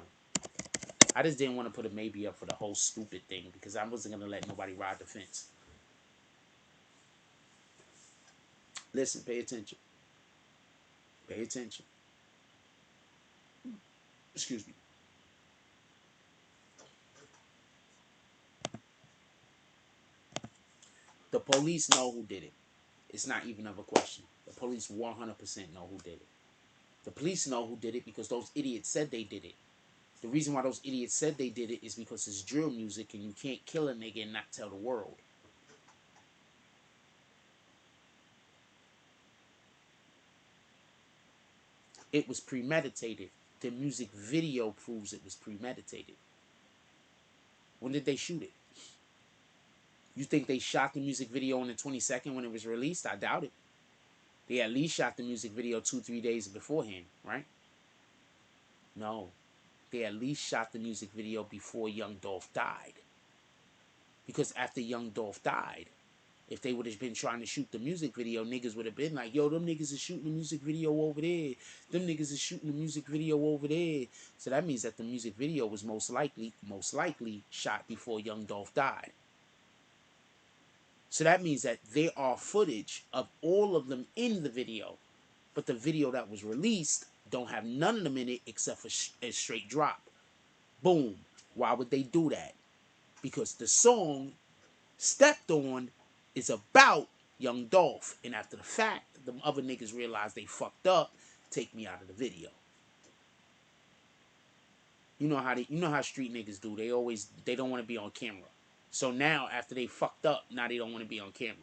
I just didn't want to put a maybe up for the whole stupid thing because I wasn't gonna let nobody ride the fence. Listen, pay attention. Pay attention. Excuse me. The police know who did it. It's not even of a question. The police 100% know who did it. The police know who did it because those idiots said they did it. The reason why those idiots said they did it is because it's drill music and you can't kill a nigga and not tell the world. It was premeditated. The music video proves it was premeditated. When did they shoot it? You think they shot the music video on the 22nd when it was released? I doubt it. They at least shot the music video 2-3 days beforehand, right? No. They at least shot the music video before Young Dolph died. Because after Young Dolph died, if they would have been trying to shoot the music video, niggas would have been like, yo, them niggas is shooting the music video over there. Them niggas is shooting the music video over there. So that means that the music video was most likely shot before Young Dolph died. So that means that there are footage of all of them in the video. But the video that was released don't have none of them in it except for a straight drop. Boom. Why would they do that? Because the song Stepped On is about Young Dolph. And after the fact, the other niggas realized they fucked up. Take me out of the video. You know how street niggas do. They don't want to be on camera. So now after they fucked up, now they don't want to be on camera.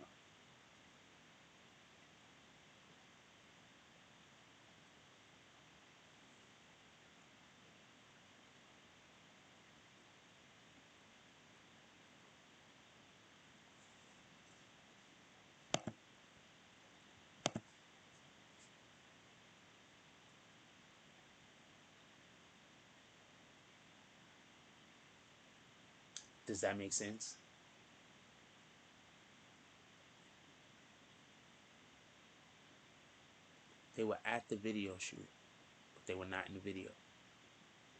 Does that make sense? They were at the video shoot, but they were not in the video.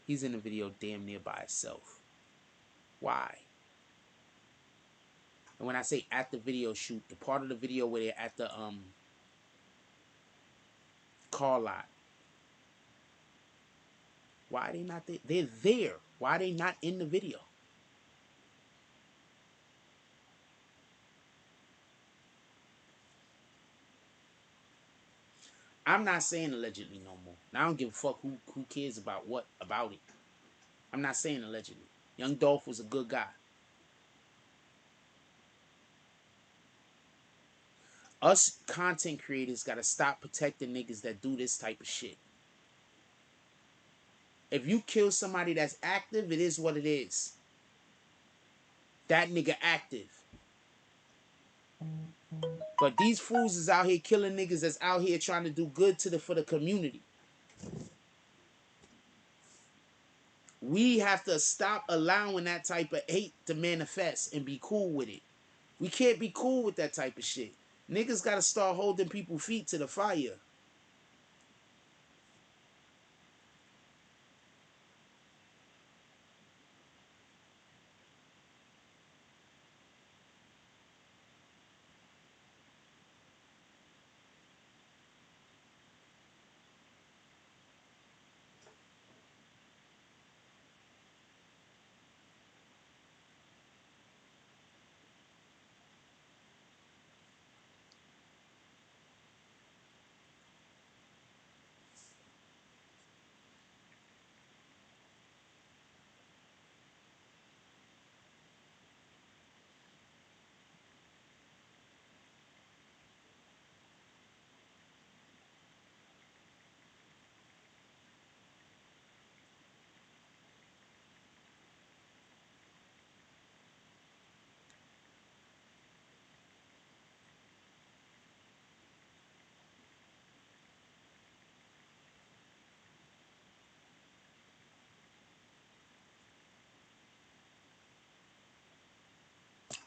He's in the video damn near by himself. Why? And when I say at the video shoot, the part of the video where they're at the car lot, why are they not there? They're there. Why are they not in the video? I'm not saying allegedly no more. I don't give a fuck who cares about what about it. I'm not saying allegedly. Young Dolph was a good guy. Us content creators gotta stop protecting niggas that do this type of shit. If you kill somebody that's active, it is what it is. That nigga active. But these fools is out here killing niggas that's out here trying to do good for the community. We have to stop allowing that type of hate to manifest and be cool with it. We can't be cool with that type of shit. Niggas gotta start holding people's feet to the fire.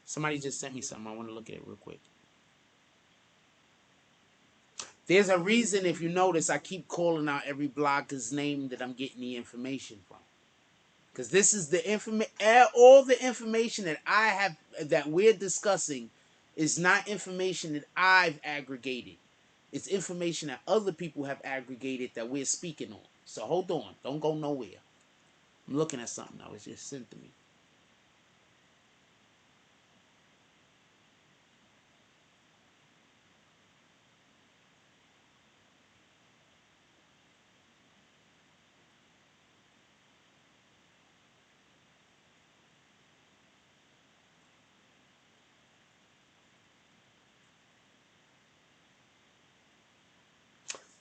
Somebody just sent me something. I want to look at it real quick. There's a reason, if you notice, I keep calling out every blogger's name that I'm getting the information from. Because this is the information, all the information that I have, that we're discussing, is not information that I've aggregated. It's information that other people have aggregated that we're speaking on. So hold on. Don't go nowhere. I'm looking at something that was just sent to me.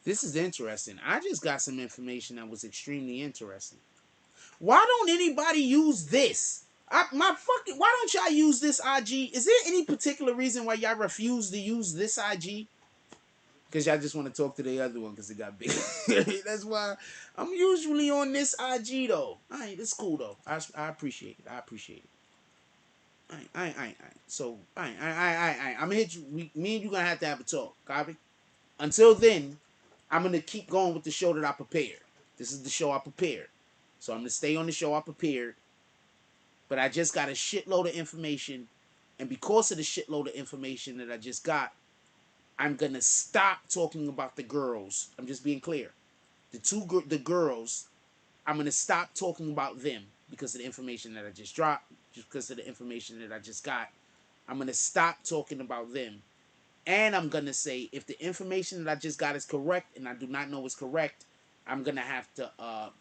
This is interesting. I just got some information that was extremely interesting. Why don't anybody use this? Why don't y'all use this IG? Is there any particular reason why y'all refuse to use this IG? Because y'all just want to talk to the other one because it got big. That's why I'm usually on this IG though. Alright, it's cool though. I appreciate it. I appreciate it. Alright. So, I'm gonna hit you. Me and you gonna have to have a talk. Copy? Until then, I'm gonna keep going with the show that I prepared. This is the show I prepared. So I'm gonna stay on the show I prepared. But I just got a shitload of information. And because of the shitload of information that I just got, I'm gonna stop talking about the girls. I'm just being clear. The girls, I'm gonna stop talking about them because of the information that I just dropped, just because of the information that I just got. I'm gonna stop talking about them. And I'm gonna say if the information that I just got is correct and I do not know is correct, I'm gonna have to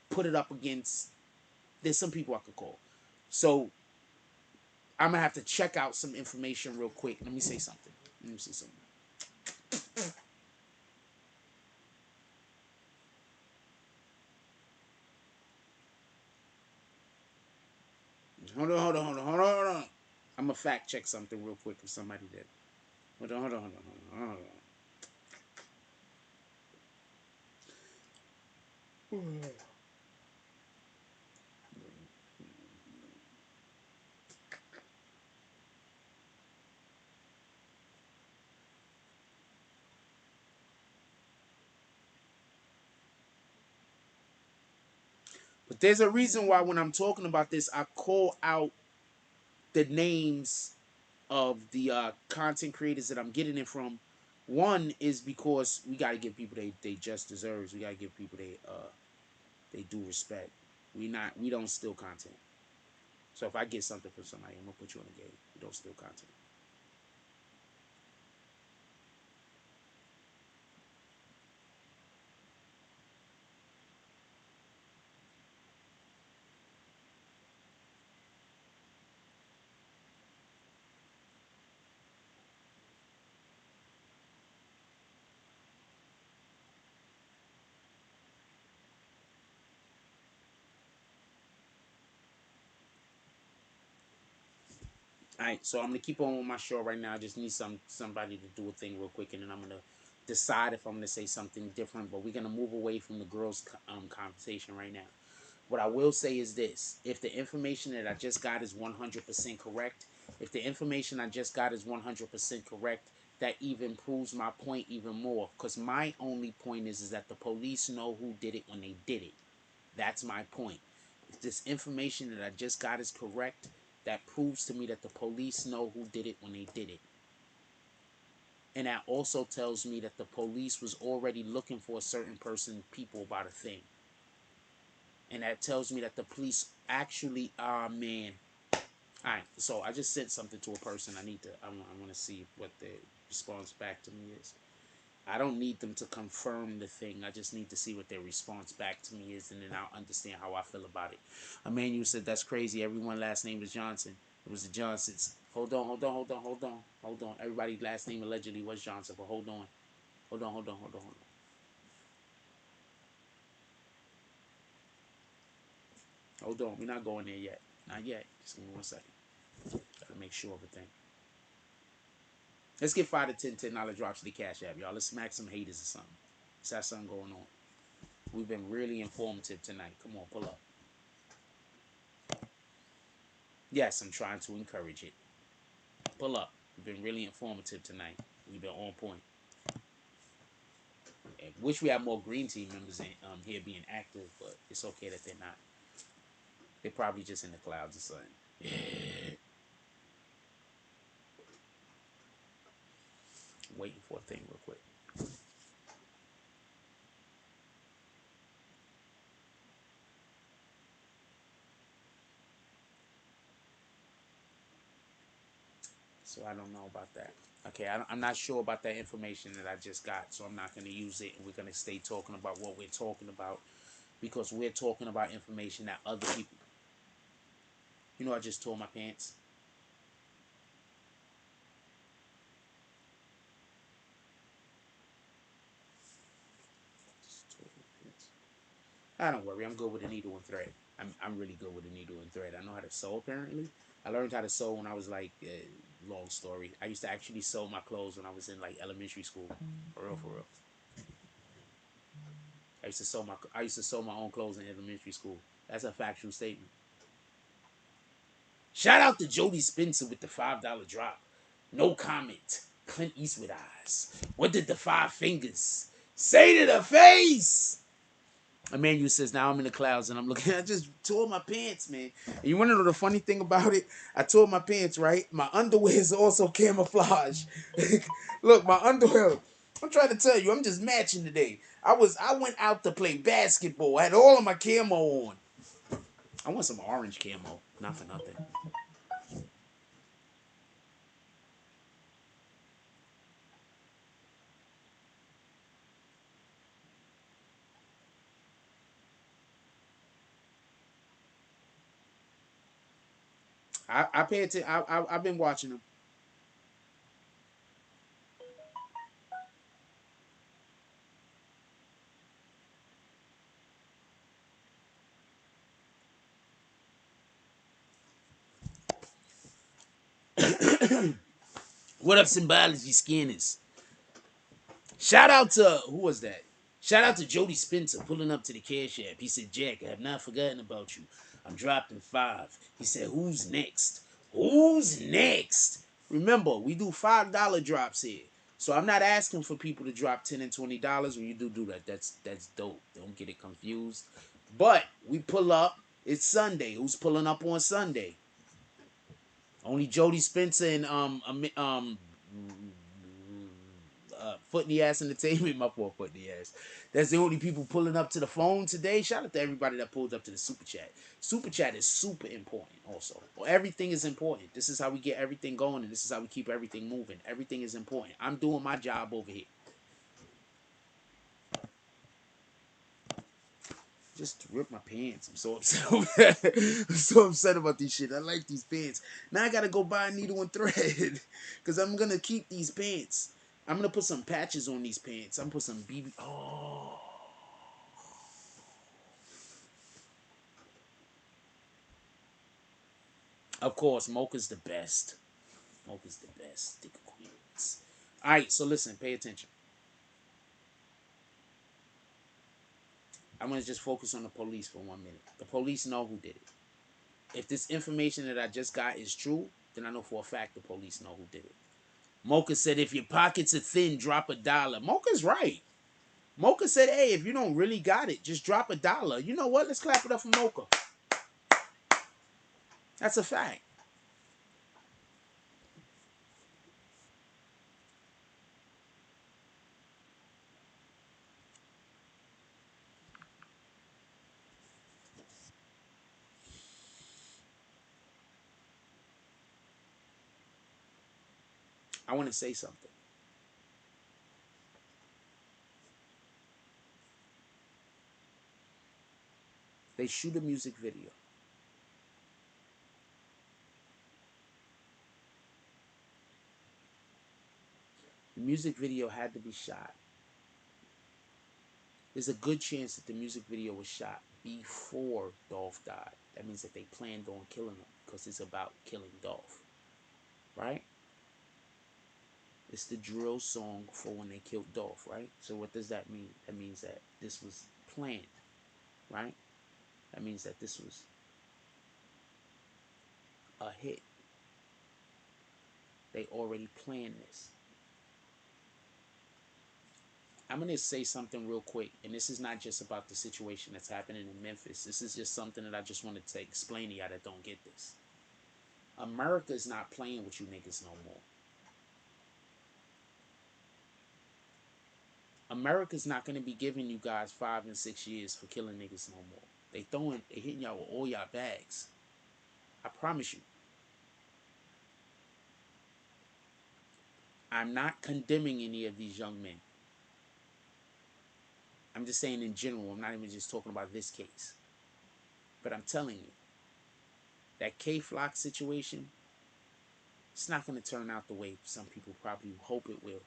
put it up against, there's some people I could call. So I'm gonna have to check out some information real quick. Let me say something. Hold on. I'm gonna fact check something real quick if somebody did. Hold on. But there's a reason why when I'm talking about this, I call out the names of the content creators that I'm getting it from. One is because we gotta give people they just deserves. We gotta give people they due respect. We don't steal content. So if I get something from somebody, I'm gonna put you on the game. We don't steal content. Alright, so I'm gonna keep on with my show right now. I just need somebody to do a thing real quick, and then I'm gonna decide if I'm gonna say something different. But we're gonna move away from the girls' conversation right now. What I will say is this: if the information that I just got is 100% correct, if the information I just got is 100% correct, that even proves my point even more. Because my only point is that the police know who did it when they did it. That's my point. If this information that I just got is correct, that proves to me that the police know who did it when they did it. And that also tells me that the police was already looking for a certain person, people about a thing. And that tells me that the police actually are, man. Alright, so I just sent something to a person. I'm gonna see what the response back to me is. I don't need them to confirm the thing. I just need to see what their response back to me is, and then I'll understand how I feel about it. Emmanuel said, that's crazy. Everyone's last name is Johnson. It was the Johnsons. Hold on. Everybody's last name allegedly was Johnson, but hold on. Hold on. Hold on. We're not going there yet. Not yet. Just give me 1 second. Gotta make sure of a thing. Let's get 5 to 10 $10 drops to the Cash App, y'all. Let's smack some haters or something. Let's have something going on. We've been really informative tonight. Come on, pull up. Yes, I'm trying to encourage it. Pull up. We've been really informative tonight. We've been on point. I wish we had more green team members here being active, but it's okay that they're not. They're probably just in the clouds or something. Yeah. Waiting for a thing real quick. So I don't know about that. Okay, I'm not sure about that information that I just got, so I'm not going to use it. And we're going to stay talking about what we're talking about because we're talking about information that other people. You know, I just tore my pants. I don't worry. I'm good with a needle and thread. I'm really good with a needle and thread. I know how to sew apparently. I learned how to sew when I was like, long story. I used to actually sew my clothes when I was in like elementary school. For real, for real. I used to sew my own clothes in elementary school. That's a factual statement. Shout out to Jody Spencer with the $5 drop. No comment. Clint Eastwood eyes. What did the 5 fingers say to the face? Emmanuel says, now I'm in the clouds and I'm looking. I just tore my pants, man. And you want to know the funny thing about it? I tore my pants, right? My underwear is also camouflage. Look, my underwear. I'm trying to tell you, I'm just matching today. I went out to play basketball. I had all of my camo on. I want some orange camo. Not for nothing. I pay attention. I've been watching them. What up, symbology scanners? Shout out to who was that? Shout out to Jody Spencer pulling up to the cash app. He said, Jack, I have not forgotten about you. I'm dropped in 5. He said, who's next? Who's next? Remember, we do $5 drops here. So I'm not asking for people to drop $10 and $20. When you do that, that's dope. Don't get it confused. But we pull up. It's Sunday. Who's pulling up on Sunday? Only Jody Spencer and Foot in the Ass Entertainment, my poor Foot in the Ass. That's the only people pulling up to the phone today. Shout out to everybody that pulled up to the Super Chat. Super Chat is super important also. Well, everything is important. This is how we get everything going, and this is how we keep everything moving. Everything is important. I'm doing my job over here. Just rip my pants. I'm so upset. I'm so upset about these shit. I like these pants. Now I gotta go buy a needle and thread because I'm gonna keep these pants. I'm gonna put some patches on these pants. I'm gonna put some BB. Oh, of course, Mocha's the best. Mocha's the best. Stick of Queens. All right, so listen, pay attention. I'm gonna just focus on the police for 1 minute. The police know who did it. If this information that I just got is true, then I know for a fact the police know who did it. Mocha said, if your pockets are thin, drop $1. Mocha's right. Mocha said, hey, if you don't really got it, just drop $1. You know what? Let's clap it up for Mocha. That's a fact. I want to say something. They shoot a music video. The music video had to be shot. There's a good chance that the music video was shot before Dolph died. That means that they planned on killing him because it's about killing Dolph. Right? It's the drill song for when they killed Dolph, right? So what does that mean? That means that this was planned, right? That means that this was a hit. They already planned this. I'm going to say something real quick, and this is not just about the situation that's happening in Memphis. This is just something that I just wanted to explain to y'all that don't get this. America is not playing with you niggas no more. America's not going to be giving you guys 5 and 6 years for killing niggas no more. They hitting y'all with all y'all bags. I promise you. I'm not condemning any of these young men. I'm just saying in general. I'm not even just talking about this case. But I'm telling you, that K-Flock situation, it's not going to turn out the way some people probably hope it will.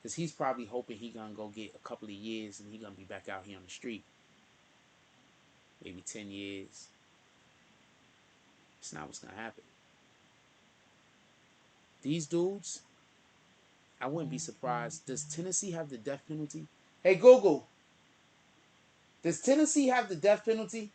Because he's probably hoping he going to go get a couple of years and he going to be back out here on the street. maybe 10 years. It's not what's gonna happen. These dudes, I wouldn't be surprised. Does Tennessee have the death penalty? Hey Google, does Tennessee have the death penalty?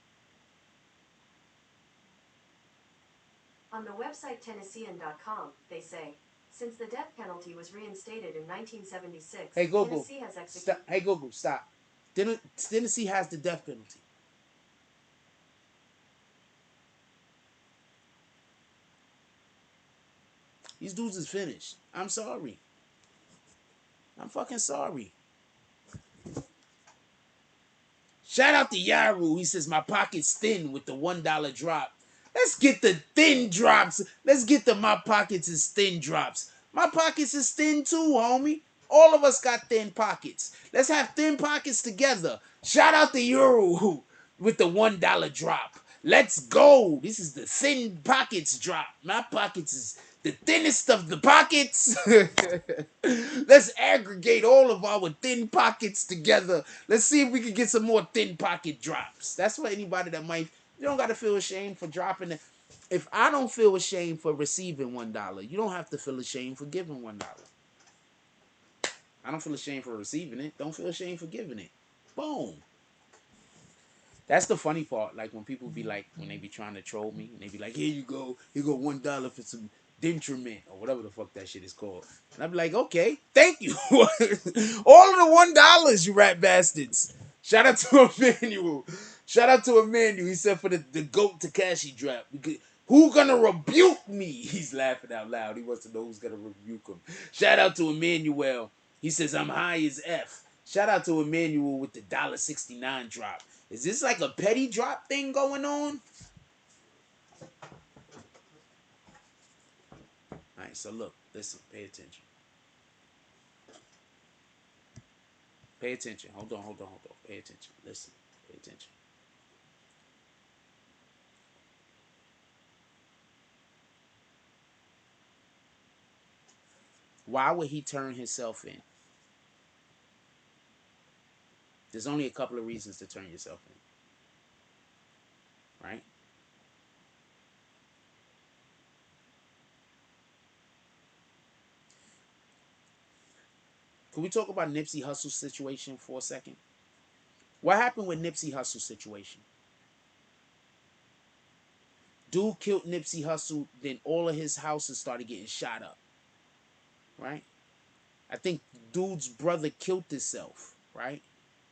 On the website Tennessean.com, they say, since the death penalty was reinstated in 1976, Hey Google, Tennessee has executed... Hey Google, stop. Tennessee has the death penalty. These dudes is finished. I'm sorry. I'm fucking sorry. Shout out to Yaru. He says, my pocket's thin with the $1 drop. Let's get the thin drops. Let's get the my pockets is thin drops. My pockets is thin too, homie. All of us got thin pockets. Let's have thin pockets together. Shout out to Yaru with the $1 drop. Let's go. This is the thin pockets drop. My pockets is the thinnest of the pockets. Let's aggregate all of our thin pockets together. Let's see if we can get some more thin pocket drops. That's for anybody that might. You don't got to feel ashamed for dropping it. If I don't feel ashamed for receiving $1, you don't have to feel ashamed for giving $1. I don't feel ashamed for receiving it. Don't feel ashamed for giving it. Boom. That's the funny part. Like when people be like, when they be trying to troll me, and they be like, here you go $1 for some dentrement or whatever the fuck that shit is called. And I be like, okay, thank you. All of the $1, you rat bastards. Shout out to Emmanuel. Shout out to Emmanuel. He said for the GOAT Takashi drop. Who gonna rebuke me? He's laughing out loud. He wants to know who's gonna rebuke him. Shout out to Emmanuel. He says I'm high as F. Shout out to Emmanuel with the $1.69 drop. Is this like a petty drop thing going on? Alright, so look, listen, pay attention. Pay attention. Hold on. Pay attention. Listen, pay attention. Why would he turn himself in? There's only a couple of reasons to turn yourself in. Right? Can we talk about Nipsey Hussle's situation for a second? What happened with Nipsey Hussle's situation? Dude killed Nipsey Hussle, then all of his houses started getting shot up. Right? I think dude's brother killed himself, right?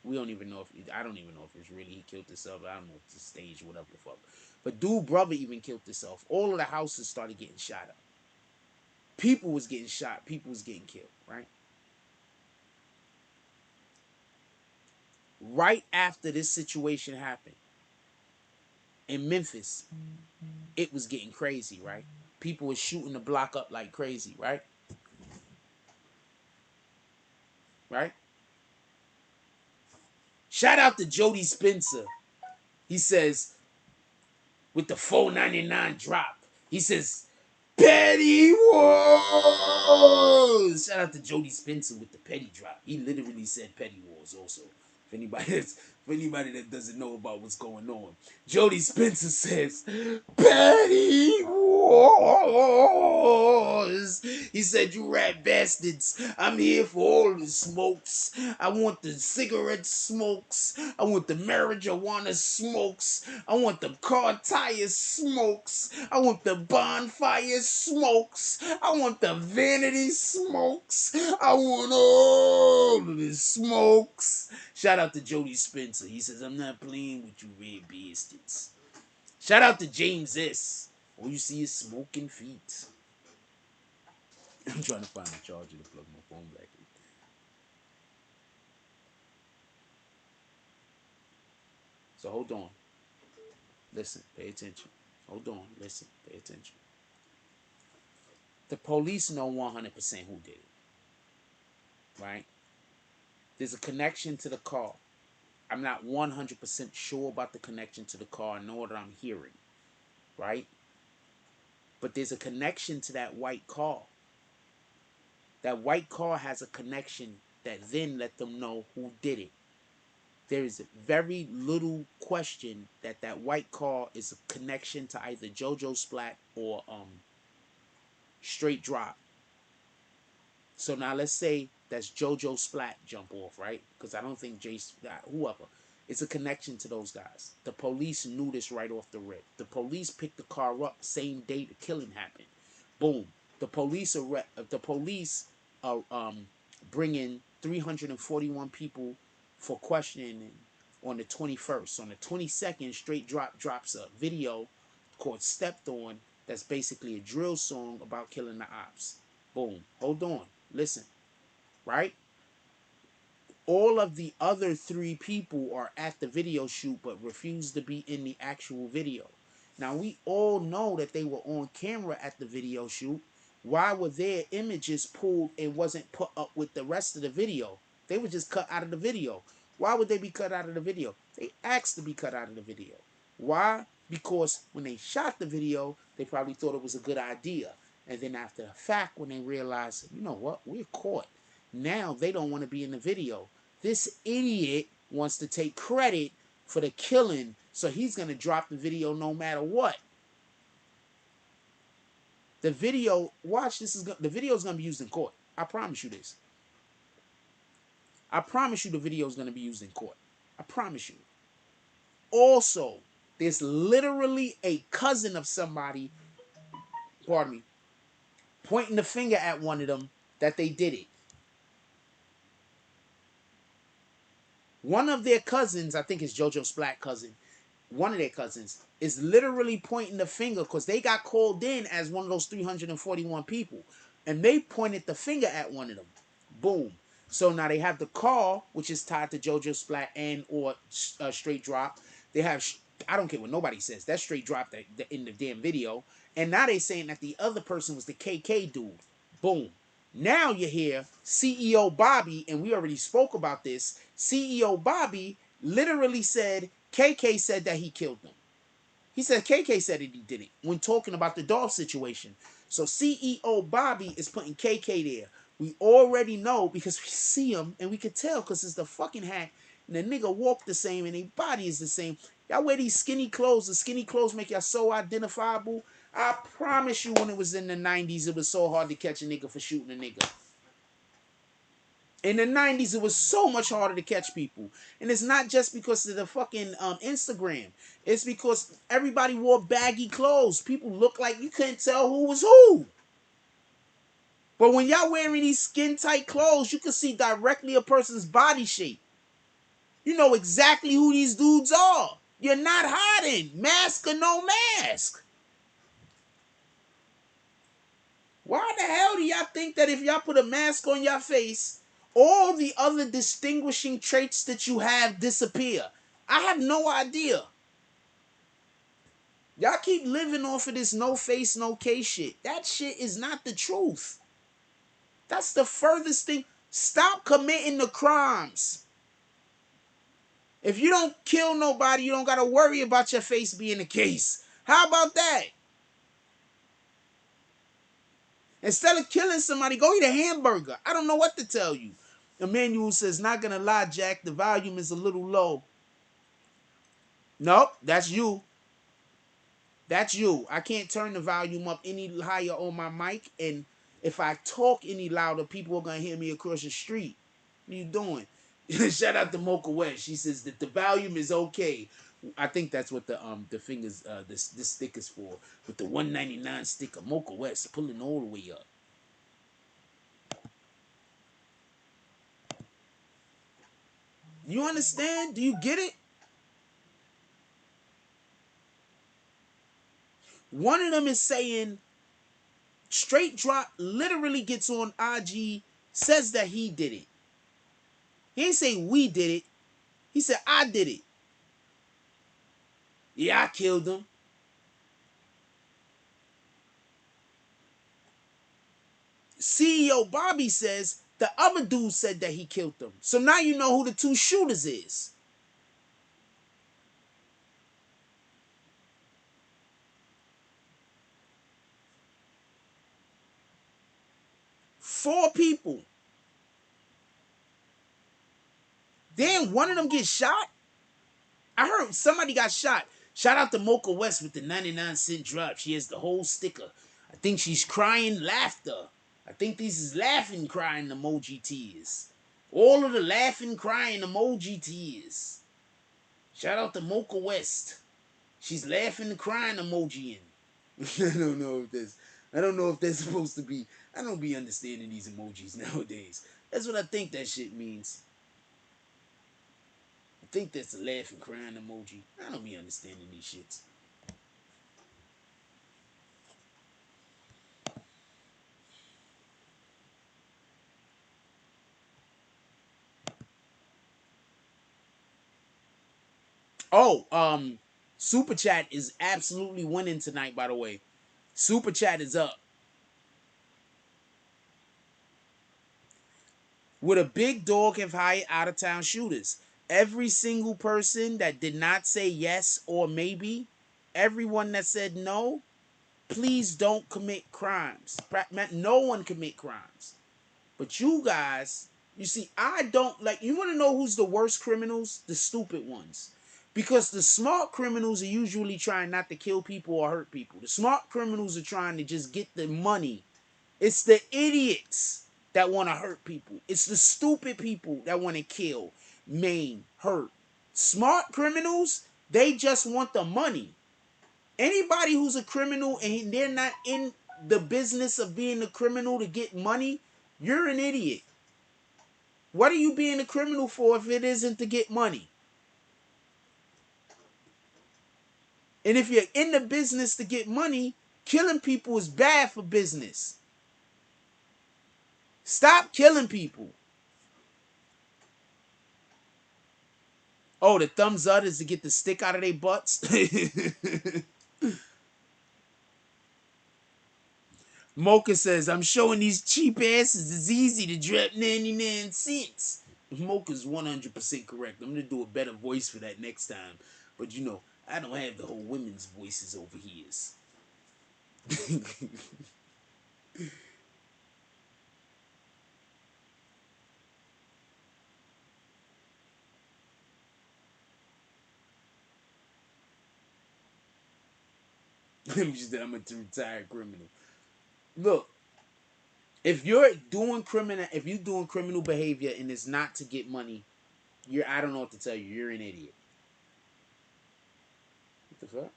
We don't even know if I don't even know if it's really he killed himself. I don't know if it's a stage, whatever the fuck. But dude's brother even killed himself. All of the houses started getting shot up. People was getting shot. People was getting killed, right? Right after this situation happened in Memphis, it was getting crazy, right? People were shooting the block up like crazy, right? Right? Shout out to Jody Spencer. He says, with the $4.99 drop, he says, Petty Wars. Shout out to Jody Spencer with the petty drop. He literally said Petty Wars also. For anybody that doesn't know about what's going on. Jody Spencer says, Petty Wars. He said, you rat bastards, I'm here for all the smokes. I want the cigarette smokes. I want the marijuana smokes. I want the car tire smokes. I want the bonfire smokes. I want the vanity smokes. I want all of the smokes. Shout out to Jody Spencer. He says, I'm not playing with you red bastards. Shout out to James S. All you see is smoking feet. I'm trying to find a charger to plug my phone back in. So hold on. Listen, pay attention. Hold on, listen, pay attention. The police know 100% who did it. Right? There's a connection to the car. I'm not 100% sure about the connection to the car, nor that I'm hearing. Right? But there's a connection to that white car. That white car has a connection that then let them know who did it. there is very little question that that white car is a connection to either JoJo Splat or Straight Drop. So now let's say that's JoJo Splat jump off, right? Because I don't think Jace, whoever, it's a connection to those guys. The police knew this right off the rip. The police picked the car up same day the killing happened. Boom. The police are bringing 341 people for questioning on the 21st. On the 22nd, Straight Drop drops a video called Stepped On that's basically a drill song about killing the ops. Boom. Hold on. Listen. Right? All of the other 3 people are at the video shoot but refuse to be in the actual video. Now, we all know that they were on camera at the video shoot. Why were their images pulled and wasn't put up with the rest of the video? They were just cut out of the video. Why would they be cut out of the video? They asked to be cut out of the video. Why? Because when they shot the video, they probably thought it was a good idea. And then after the fact, when they realized, you know what, we're caught. Now they don't want to be in the video. This idiot wants to take credit for the killing, so he's going to drop the video no matter what. The video, watch this, the video is going to be used in court. I promise you this. I promise you the video is going to be used in court. I promise you. Also, there's literally a cousin of somebody, pardon me, pointing the finger at one of them that they did it. One of their cousins, I think it's JoJo Splat cousin, one of their cousins, is literally pointing the finger because they got called in as one of those 341 people. And they pointed the finger at one of them. Boom. So now they have the car, which is tied to JoJo Splat and or Straight Drop. They have, I don't care what nobody says, that's Straight Drop in the damn video. And now they saying that the other person was the KK dude. Boom. Now you hear CEO Bobby, and we already spoke about this. CEO Bobby literally said KK said that he killed them. He said KK said that he did it when talking about the Dolph situation. So CEO Bobby is putting KK there. We already know because we see him and we can tell because it's the fucking hack. And the nigga walk the same and their body is the same. Y'all wear these skinny clothes. The skinny clothes make y'all so identifiable. I promise you when it was in the 90s, it was so hard to catch a nigga for shooting a nigga. In the 90s, it was so much harder to catch people. And it's not just because of the fucking Instagram. It's because everybody wore baggy clothes. People look like you couldn't tell who was who. But when y'all wearing these skin-tight clothes, you can see directly a person's body shape. You know exactly who these dudes are. You're not hiding. Mask or no mask. Why the hell do y'all think that if y'all put a mask on your face, all the other distinguishing traits that you have disappear? I have no idea. Y'all keep living off of this no face, no case shit. That shit is not the truth. That's the furthest thing. Stop committing the crimes. If you don't kill nobody, you don't got to worry about your face being a case. How about that? Instead of killing somebody, go eat a hamburger. I don't know what to tell you. Emmanuel says, not going to lie, Jack, the volume is a little low. Nope, that's you. That's you. I can't turn the volume up any higher on my mic. And if I talk any louder, people are going to hear me across the street. What are you doing? Shout out to Mocha West. She says that the volume is okay. I think that's what the fingers, this stick is for. With the 199 sticker, Mocha West pulling all the way up. You understand? Do you get it? One of them is saying Straight Drop literally gets on IG, says that he did it. He ain't say we did it. He said I did it. Yeah, I killed him. CEO Bobby says the other dude said that he killed them. So now you know who the 2 shooters is. Four people. Damn, one of them get shot? I heard somebody got shot. Shout out to Mocha West with the 99-cent drop. She has the whole sticker. I think she's crying laughter. I think this is laughing, crying emoji tears. All of the laughing, crying emoji tears. Shout out to Mocha West. She's laughing and crying emoji in. I don't know if that's supposed to be. I don't be understanding these emojis nowadays. That's what I think that shit means. I think that's a laughing, crying emoji. I don't be understanding these shits. Oh, Super Chat is absolutely winning tonight, by the way. Super Chat is up. Would a big dog have hired out-of-town shooters? Every single person that did not say yes or maybe, everyone that said no, please don't commit crimes. No one commit crimes. But you guys, you see, I don't like, you want to know who's the worst criminals? The stupid ones. Because the smart criminals are usually trying not to kill people or hurt people. The smart criminals are trying to just get the money. It's the idiots that want to hurt people. It's the stupid people that want to kill, maim, hurt. Smart criminals, they just want the money. Anybody who's a criminal and they're not in the business of being a criminal to get money, you're an idiot. What are you being a criminal for if it isn't to get money? And if you're in the business to get money, killing people is bad for business. Stop killing people. Oh, the thumbs up is to get the stick out of their butts. Mocha says, I'm showing these cheap asses it's easy to drop 99 cents. Mocha's 100% correct. I'm going to do a better voice for that next time. But you know, I don't have the whole women's voices over here. I'm a retired criminal. Look, if you're doing criminal behavior and it's not to get money, I don't know what to tell you. You're an idiot. What the fuck?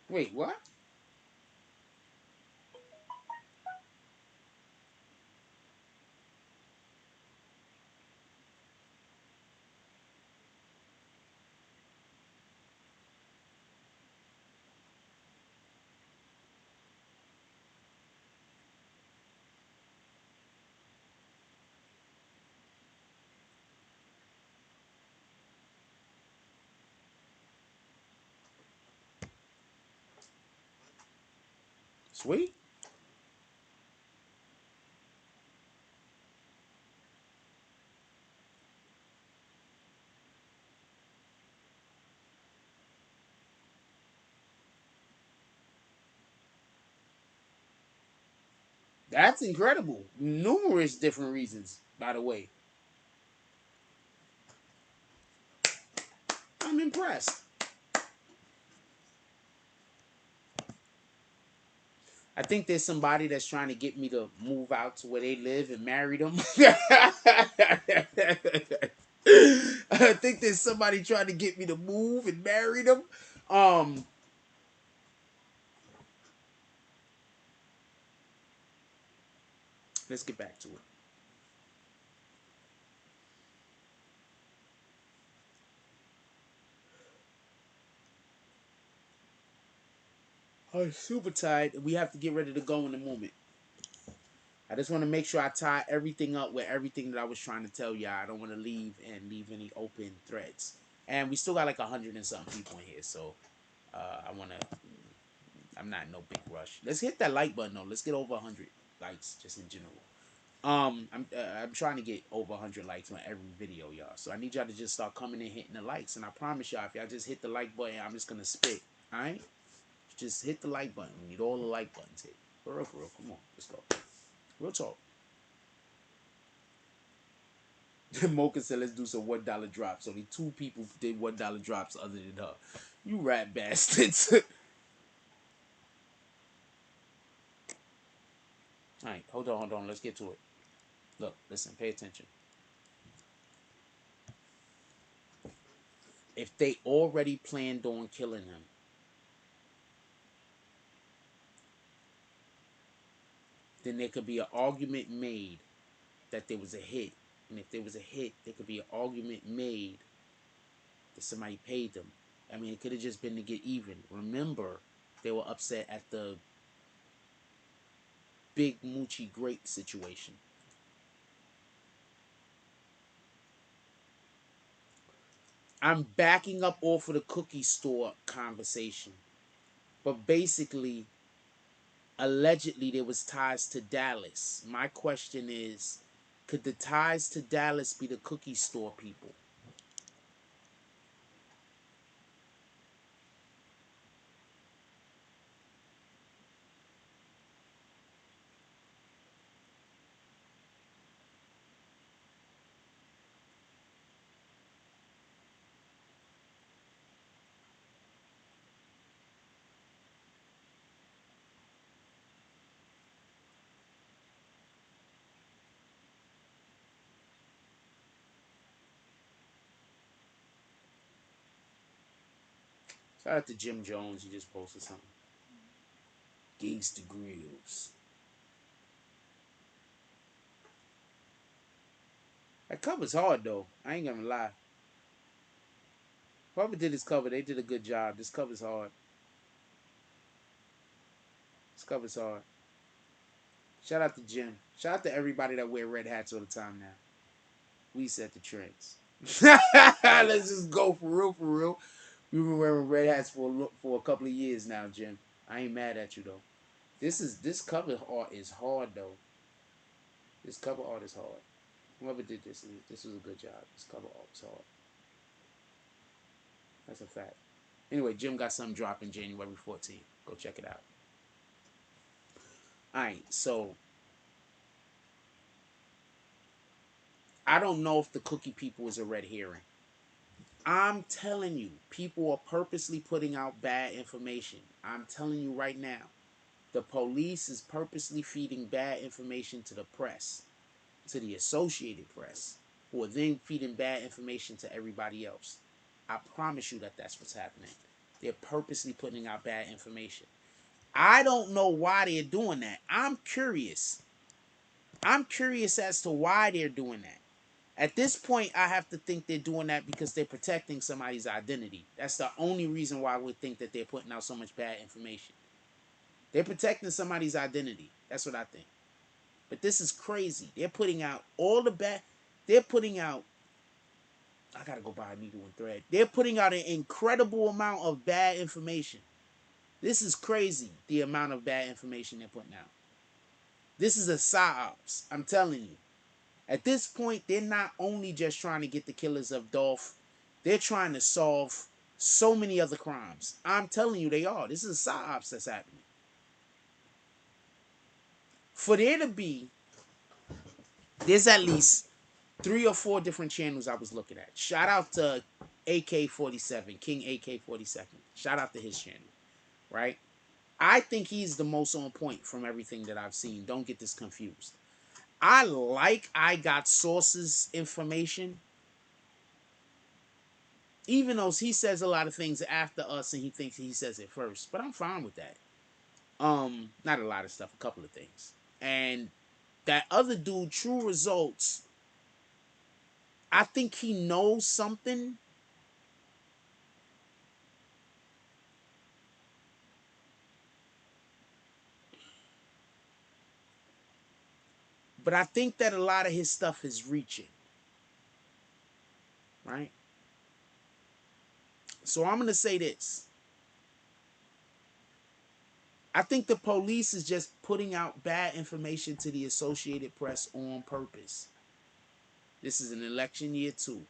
Wait, what? Sweet. That's incredible. Numerous different reasons, by the way. I'm impressed. I think there's somebody that's trying to get me to move out to where they live and marry them. I think there's somebody trying to get me to move and marry them. Let's get back to it. I'm super tired. We have to get ready to go in a moment. I just want to make sure I tie everything up with everything that I was trying to tell y'all. I don't want to leave any open threads. And we still got like 100 and something people in here, so I'm not in no big rush. Let's hit that like button though. Let's get over 100 likes just in general. I'm trying to get over 100 likes on every video, y'all. So I need y'all to just start coming in hitting the likes. And I promise y'all, if y'all just hit the like button, I'm just gonna spit. All right, just hit the like button. We need all the like buttons hit. For real, for real. Come on, let's go. Real talk. Mocha said, let's do some $1 drops. Only 2 people did $1 drops other than her. You rat bastards. All right, hold on. Let's get to it. Look, listen, pay attention. If they already planned on killing him, then there could be an argument made that there was a hit. And if there was a hit, there could be an argument made that somebody paid them. I mean, it could have just been to get even. Remember, they were upset at the Big Moochie Grape situation. I'm backing up off of the cookie store conversation. But basically, allegedly, there was ties to Dallas. My question is, could the ties to Dallas be the cookie store people? Shout out to Jim Jones. He just posted something. Gangsta Grills. That cover's hard, though. I ain't gonna lie. Whoever did this cover, they did a good job. This cover's hard. This cover's hard. Shout out to Jim. Shout out to everybody that wear red hats all the time now. We set the trends. Let's just go for real, for real. We've been wearing red hats for a couple of years now, Jim. I ain't mad at you though. This cover art is hard though. This cover art is hard. Whoever did this was a good job. This cover art was hard. That's a fact. Anyway, Jim got something dropping January 14th. Go check it out. Alright, so I don't know if the cookie people is a red herring. I'm telling you, people are purposely putting out bad information. I'm telling you right now. The police is purposely feeding bad information to the press, to the Associated Press, who are then feeding bad information to everybody else. I promise you that that's what's happening. They're purposely putting out bad information. I don't know why they're doing that. I'm curious. I'm curious as to why they're doing that. At this point, I have to think they're doing that because they're protecting somebody's identity. That's the only reason why I would think that they're putting out so much bad information. They're protecting somebody's identity. That's what I think. But this is crazy. They're putting out all the bad. They're putting out. I gotta go buy a needle and thread. They're putting out an incredible amount of bad information. This is crazy. The amount of bad information they're putting out. This is a psyops. I'm telling you. At this point, they're not only just trying to get the killers of Dolph. They're trying to solve so many other crimes. I'm telling you, they are. This is a psyops that's happening. For there to be, there's at least 3 or 4 different channels I was looking at. Shout out to AK-47, King AK-47. Shout out to his channel, right? I think he's the most on point from everything that I've seen. Don't get this confused. I got sources information, even though he says a lot of things after us and he thinks he says it first. But I'm fine with that. Not a lot of stuff, a couple of things. And that other dude, True Results, I think he knows something. But I think that a lot of his stuff is reaching. Right? So I'm going to say this. I think the police is just putting out bad information to the Associated Press on purpose. This is an election year too.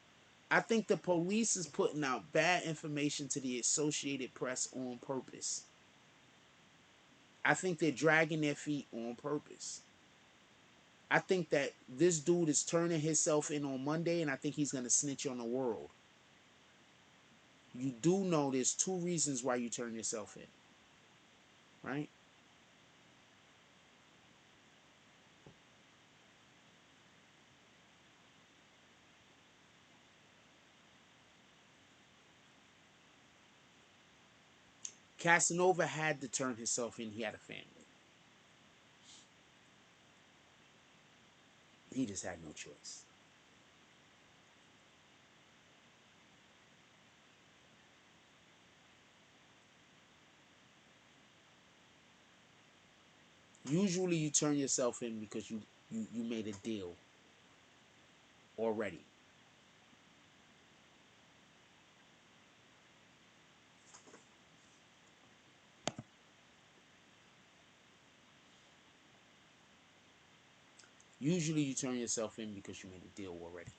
I think the police is putting out bad information to the Associated Press on purpose. I think they're dragging their feet on purpose. I think that this dude is turning himself in on Monday, and I think he's going to snitch on the world. You do know there's two reasons why you turn yourself in, right? Casanova had to turn himself in. He had a family. He just had no choice. Usually you turn yourself in because you made a deal already. Usually you turn yourself in because you made a deal already.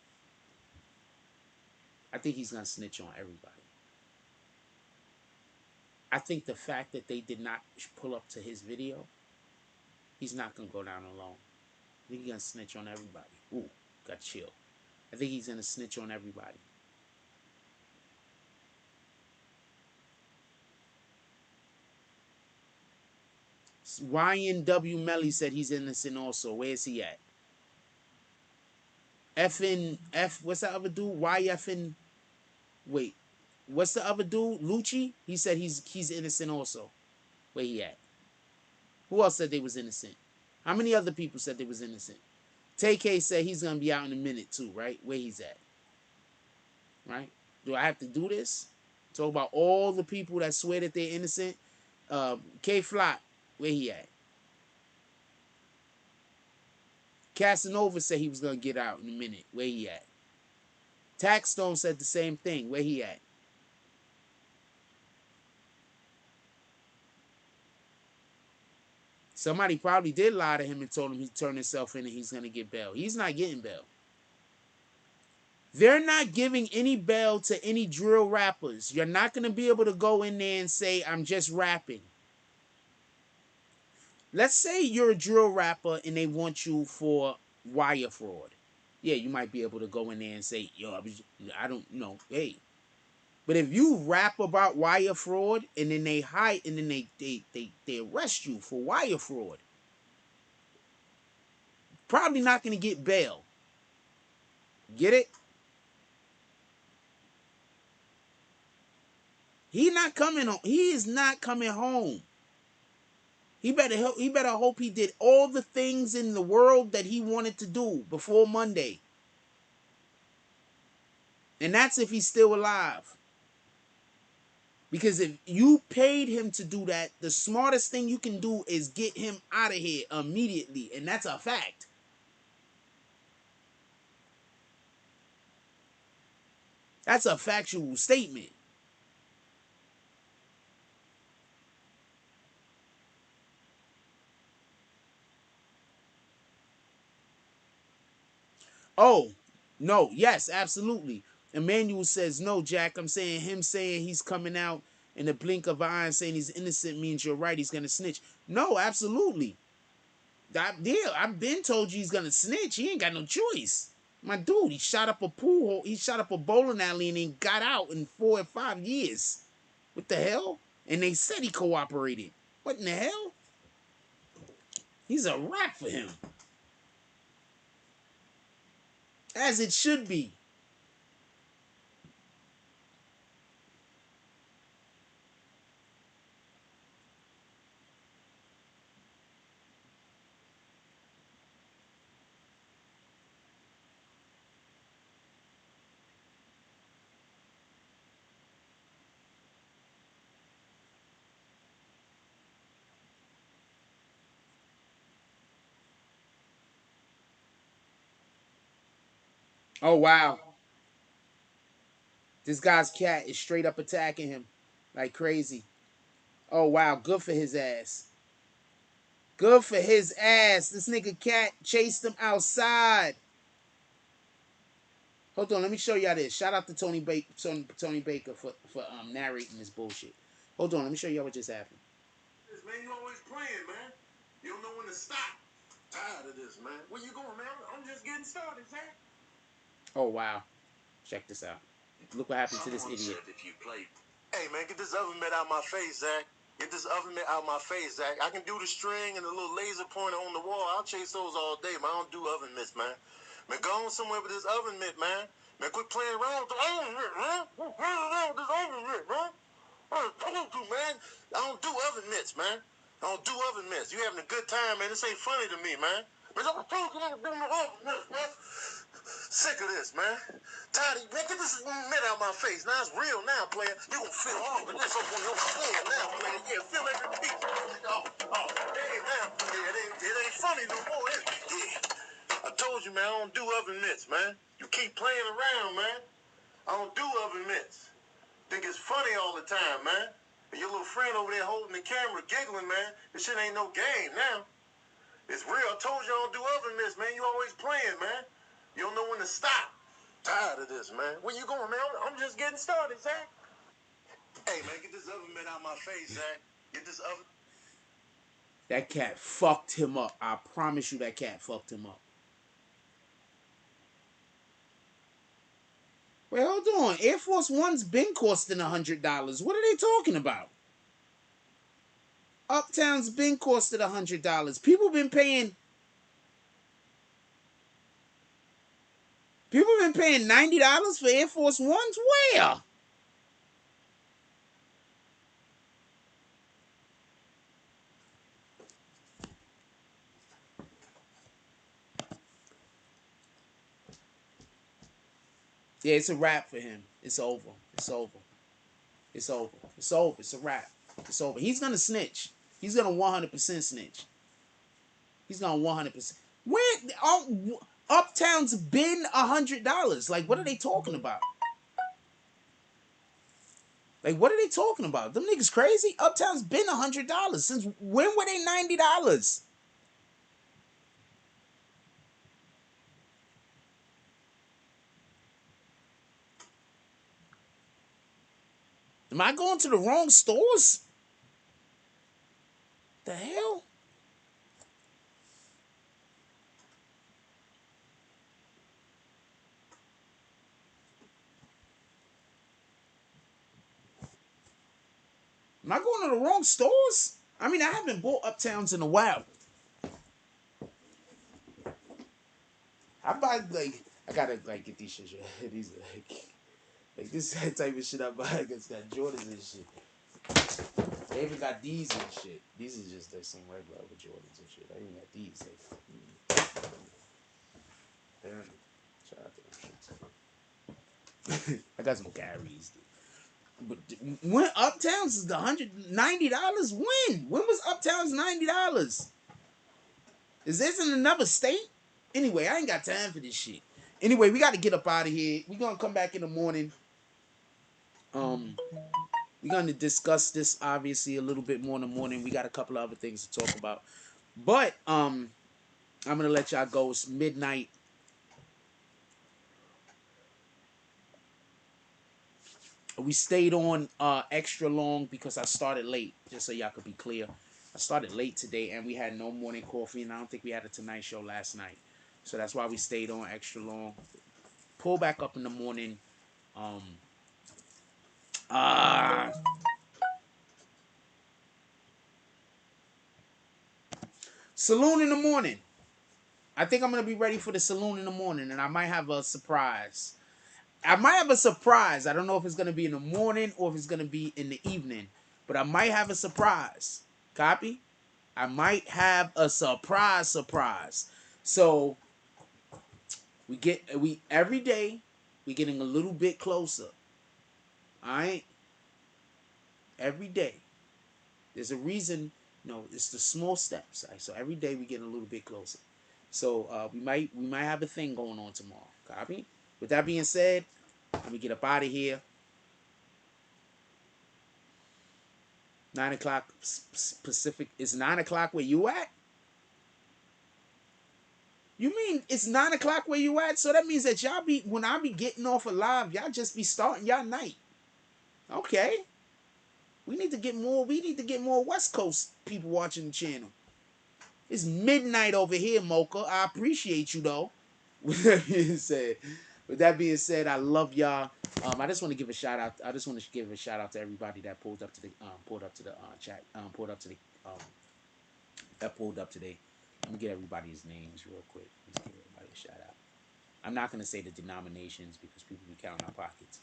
I think he's going to snitch on everybody. I think the fact that they did not pull up to his video, he's not going to go down alone. I think he's going to snitch on everybody. Ooh, got chill. I think he's going to snitch on everybody. YNW Melly said he's innocent also. Where's he at? What's the other dude? Wait, what's the other dude? Lucci? He said he's innocent also. Where he at? Who else said they was innocent? How many other people said they was innocent? TK said he's gonna be out in a minute too, right? Where he's at? Right? Do I have to do this? Talk about all the people that swear that they're innocent. K Flop, where he at? Casanova said he was gonna get out in a minute. Where he at? Taxstone said the same thing. Where he at? Somebody probably did lie to him and told him he turned himself in and he's gonna get bail. He's not getting bail. They're not giving any bail to any drill rappers. You're not gonna be able to go in there and say, I'm just rapping. Let's say you're a drill rapper and they want you for wire fraud. Yeah, you might be able to go in there and say, yo, I don't know. Hey. But if you rap about wire fraud and then they hide and then they arrest you for wire fraud, probably not gonna get bail. Get it? He not coming home. He is not coming home. He better hope he did all the things in the world that he wanted to do before Monday. And that's if he's still alive. Because if you paid him to do that, the smartest thing you can do is get him out of here immediately. And that's a fact. That's a factual statement. Oh, no, yes, absolutely. Emmanuel says, no, Jack, I'm saying him saying he's coming out in the blink of an eye and saying he's innocent means you're right, he's going to snitch. No, absolutely. I've been told you he's going to snitch. He ain't got no choice. My dude, he shot up a pool hole. He shot up a bowling alley and then got out in 4 or 5 years. What the hell? And they said he cooperated. What in the hell? He's a rap for him. As it should be. Oh, wow. This guy's cat is straight up attacking him like crazy. Oh, wow. Good for his ass. Good for his ass. This nigga Cat chased him outside. Hold on, let me show y'all this. Shout out to Tony Baker for narrating this bullshit. Hold on, let me show y'all what just happened. Man, you always playing, man. You don't know when to stop. Tired of this, man. Where you going, man? I'm just getting started, Zach. Oh wow. Check this out. Look what happened to this idiot. If you play. Hey, man, get this oven mitt out my face, Zach. Get this oven mitt out my face, Zach. I can do the string and the little laser pointer on the wall. I'll chase those all day, man. I don't do oven mitts, man. Man, go on somewhere with this oven mitt, man. Man, quit playing around with the oven mitt, man. Quit playing around with this oven mitt, man. I told you, man. I don't do oven mitts, man. I don't do oven mitts. You having a good time, man. This ain't funny to me, man. Man, I told you I don't do no oven mitts, man. Sick of this, man. Tired of, man, get this mitt out my face. Now it's real now, player. You gonna feel all of this up on your skin now, player. Yeah, feel every piece. Hey, now, yeah, it ain't funny no more, is it? Yeah. I told you, man, I don't do oven mitts, man. You keep playing around, man. I don't do oven mitts. Think it's funny all the time, man. And your little friend over there holding the camera, giggling, man. This shit ain't no game now. It's real. I told you I don't do oven mitts, man. You always playing, man. You don't know when to stop. Tired of this, man. Where you going, man? I'm just getting started, Zach. Hey, man, get this oven mitt out my face, Zach. Get this oven. That cat fucked him up. I promise you that cat fucked him up. Wait, hold on. Air Force One's been costing $100. What are they talking about? Uptown's been costed $100. People been paying $90 for Air Force Ones? Where? Yeah, it's a wrap for him. It's over. It's over. It's over. It's over. It's a wrap. It's over. He's gonna snitch. He's gonna 100% snitch. He's gonna 100%. Where? Uptown's been $100. Like, what are they talking about? Like, what are they talking about? Them niggas crazy? Uptown's been $100. Since when were they $90? Am I going to the wrong stores? The hell? Am I going to the wrong stores? I mean, I haven't bought Uptowns in a while. I buy, like, I gotta, like, get these shit. These, like this type of shit I buy. I guess got Jordans and shit. They even got these and shit. These is just like some regular Jordans and shit. I even got these. Like, damn. Shout out to them shit. I got some Garys. But when Uptowns is the $190? When? When was Uptowns $90? Is this in another state? Anyway, I ain't got time for this shit. Anyway, we got to get up out of here. We gonna come back in the morning. We're gonna discuss this obviously a little bit more in the morning. We got a couple of other things to talk about, but I'm gonna let y'all go. It's midnight. We stayed on extra long because I started late. Just so y'all could be clear, I started late today, and we had no morning coffee, and I don't think we had a Tonight Show last night, so that's why we stayed on extra long. Pull back up in the morning. Saloon in the morning. I think I'm gonna be ready for the saloon in the morning, and I might have a surprise. I don't know if it's gonna be in the morning or if it's gonna be in the evening, but I might have a surprise. Copy? I might have a surprise. So we every day we're getting a little bit closer. Alright? Every day. There's a reason, it's the small steps. Right? So every day we get a little bit closer. So we might have a thing going on tomorrow. Copy? With that being said, let me get up out of here. 9 o'clock Pacific. Is 9 o'clock where you at? You mean it's 9 o'clock where you at? So that means that y'all be, when I be getting off of live, y'all just be starting y'all night. Okay. We need to get more. We need to get more West Coast people watching the channel. It's midnight over here, Mocha. I appreciate you though. With that being said, I love y'all. I just want to give a shout out. I just want to give a shout out to everybody that pulled up to the chat. Pulled up to the that pulled up today. Let me get everybody's names real quick. Let's give everybody a shout out. I'm not gonna say the denominations because people be counting our pockets.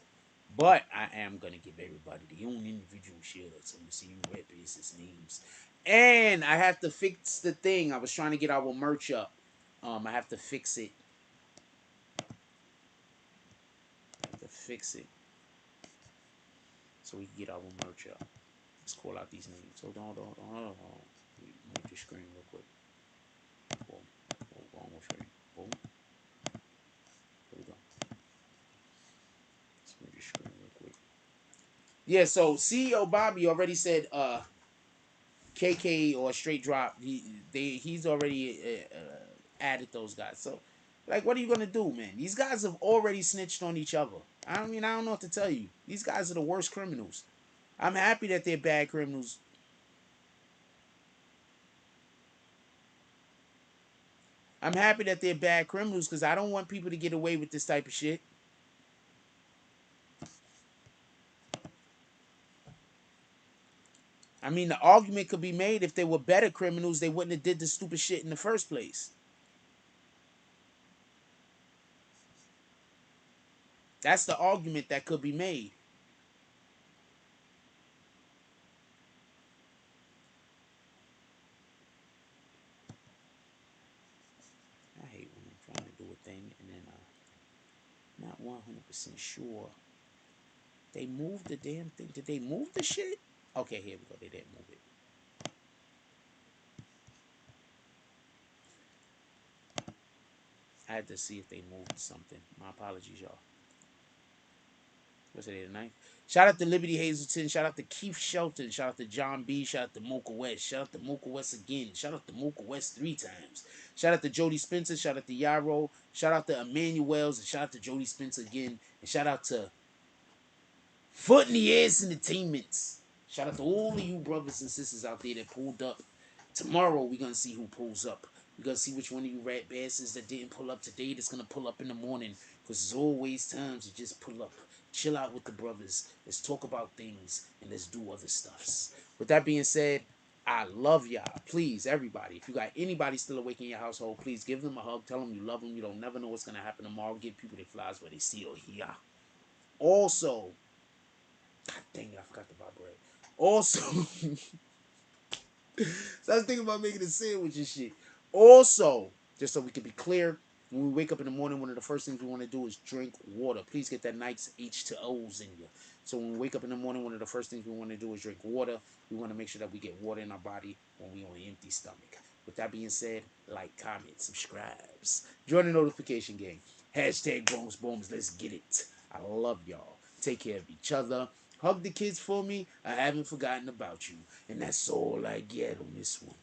But I am gonna give everybody their own individual shout outs. I'm gonna see you red basis names. And I have to fix the thing. I was trying to get our merch up. I have to fix it. So we can get our merch up. Let's call out these names. Hold on. Move your screen real quick. Boom. Wrong screen. Boom. Here we go. Let's move your screen real quick. Yeah, so CEO Bobby already said KK or Straight Drop. He's already added those guys. So, like, what are you gonna do, man? These guys have already snitched on each other. I mean, I don't know what to tell you. These guys are the worst criminals. I'm happy that they're bad criminals. I'm happy that they're bad criminals because I don't want people to get away with this type of shit. I mean, the argument could be made if they were better criminals, they wouldn't have did the stupid shit in the first place. That's the argument that could be made. I hate when I'm trying to do a thing and then not 100% sure. They moved the damn thing. Did they move the shit? Okay, here we go. They didn't move it. I had to see if they moved something. My apologies, y'all. What's today, the 9th? Shout out to Liberty Hazelton. Shout out to Keith Shelton. Shout out to John B. Shout out to Mocha West. Shout out to Mocha West again. Shout out to Mocha West 3 times. Shout out to Jody Spencer. Shout out to Yarrow. Shout out to Emmanuel's. And shout out to Jody Spencer again. And shout out to Foot in the Ass Entertainments. Shout out to all of you brothers and sisters out there that pulled up. Tomorrow we're gonna see who pulls up. We're gonna see which one of you rat bastards that didn't pull up today that's gonna pull up in the morning. Because there's always times to just pull up. Chill out with the brothers. Let's talk about things and let's do other stuffs. With that being said, I love y'all. Please, everybody, if you got anybody still awake in your household, please give them a hug. Tell them you love them. You don't never know what's gonna happen tomorrow. Give people their flowers where they still here. Also, God dang it, I forgot to buy bread. Also, so I was thinking about making a sandwich and shit. Also, just so we can be clear, when we wake up in the morning, one of the first things we want to do is drink water. Please get that nice H2Os in you. So when we wake up in the morning, one of the first things we want to do is drink water. We want to make sure that we get water in our body when we on an empty stomach. With that being said, like, comment, subscribes. Join the notification gang. Hashtag Bronx Bombs. Let's get it. I love y'all. Take care of each other. Hug the kids for me. I haven't forgotten about you. And that's all I get on this one.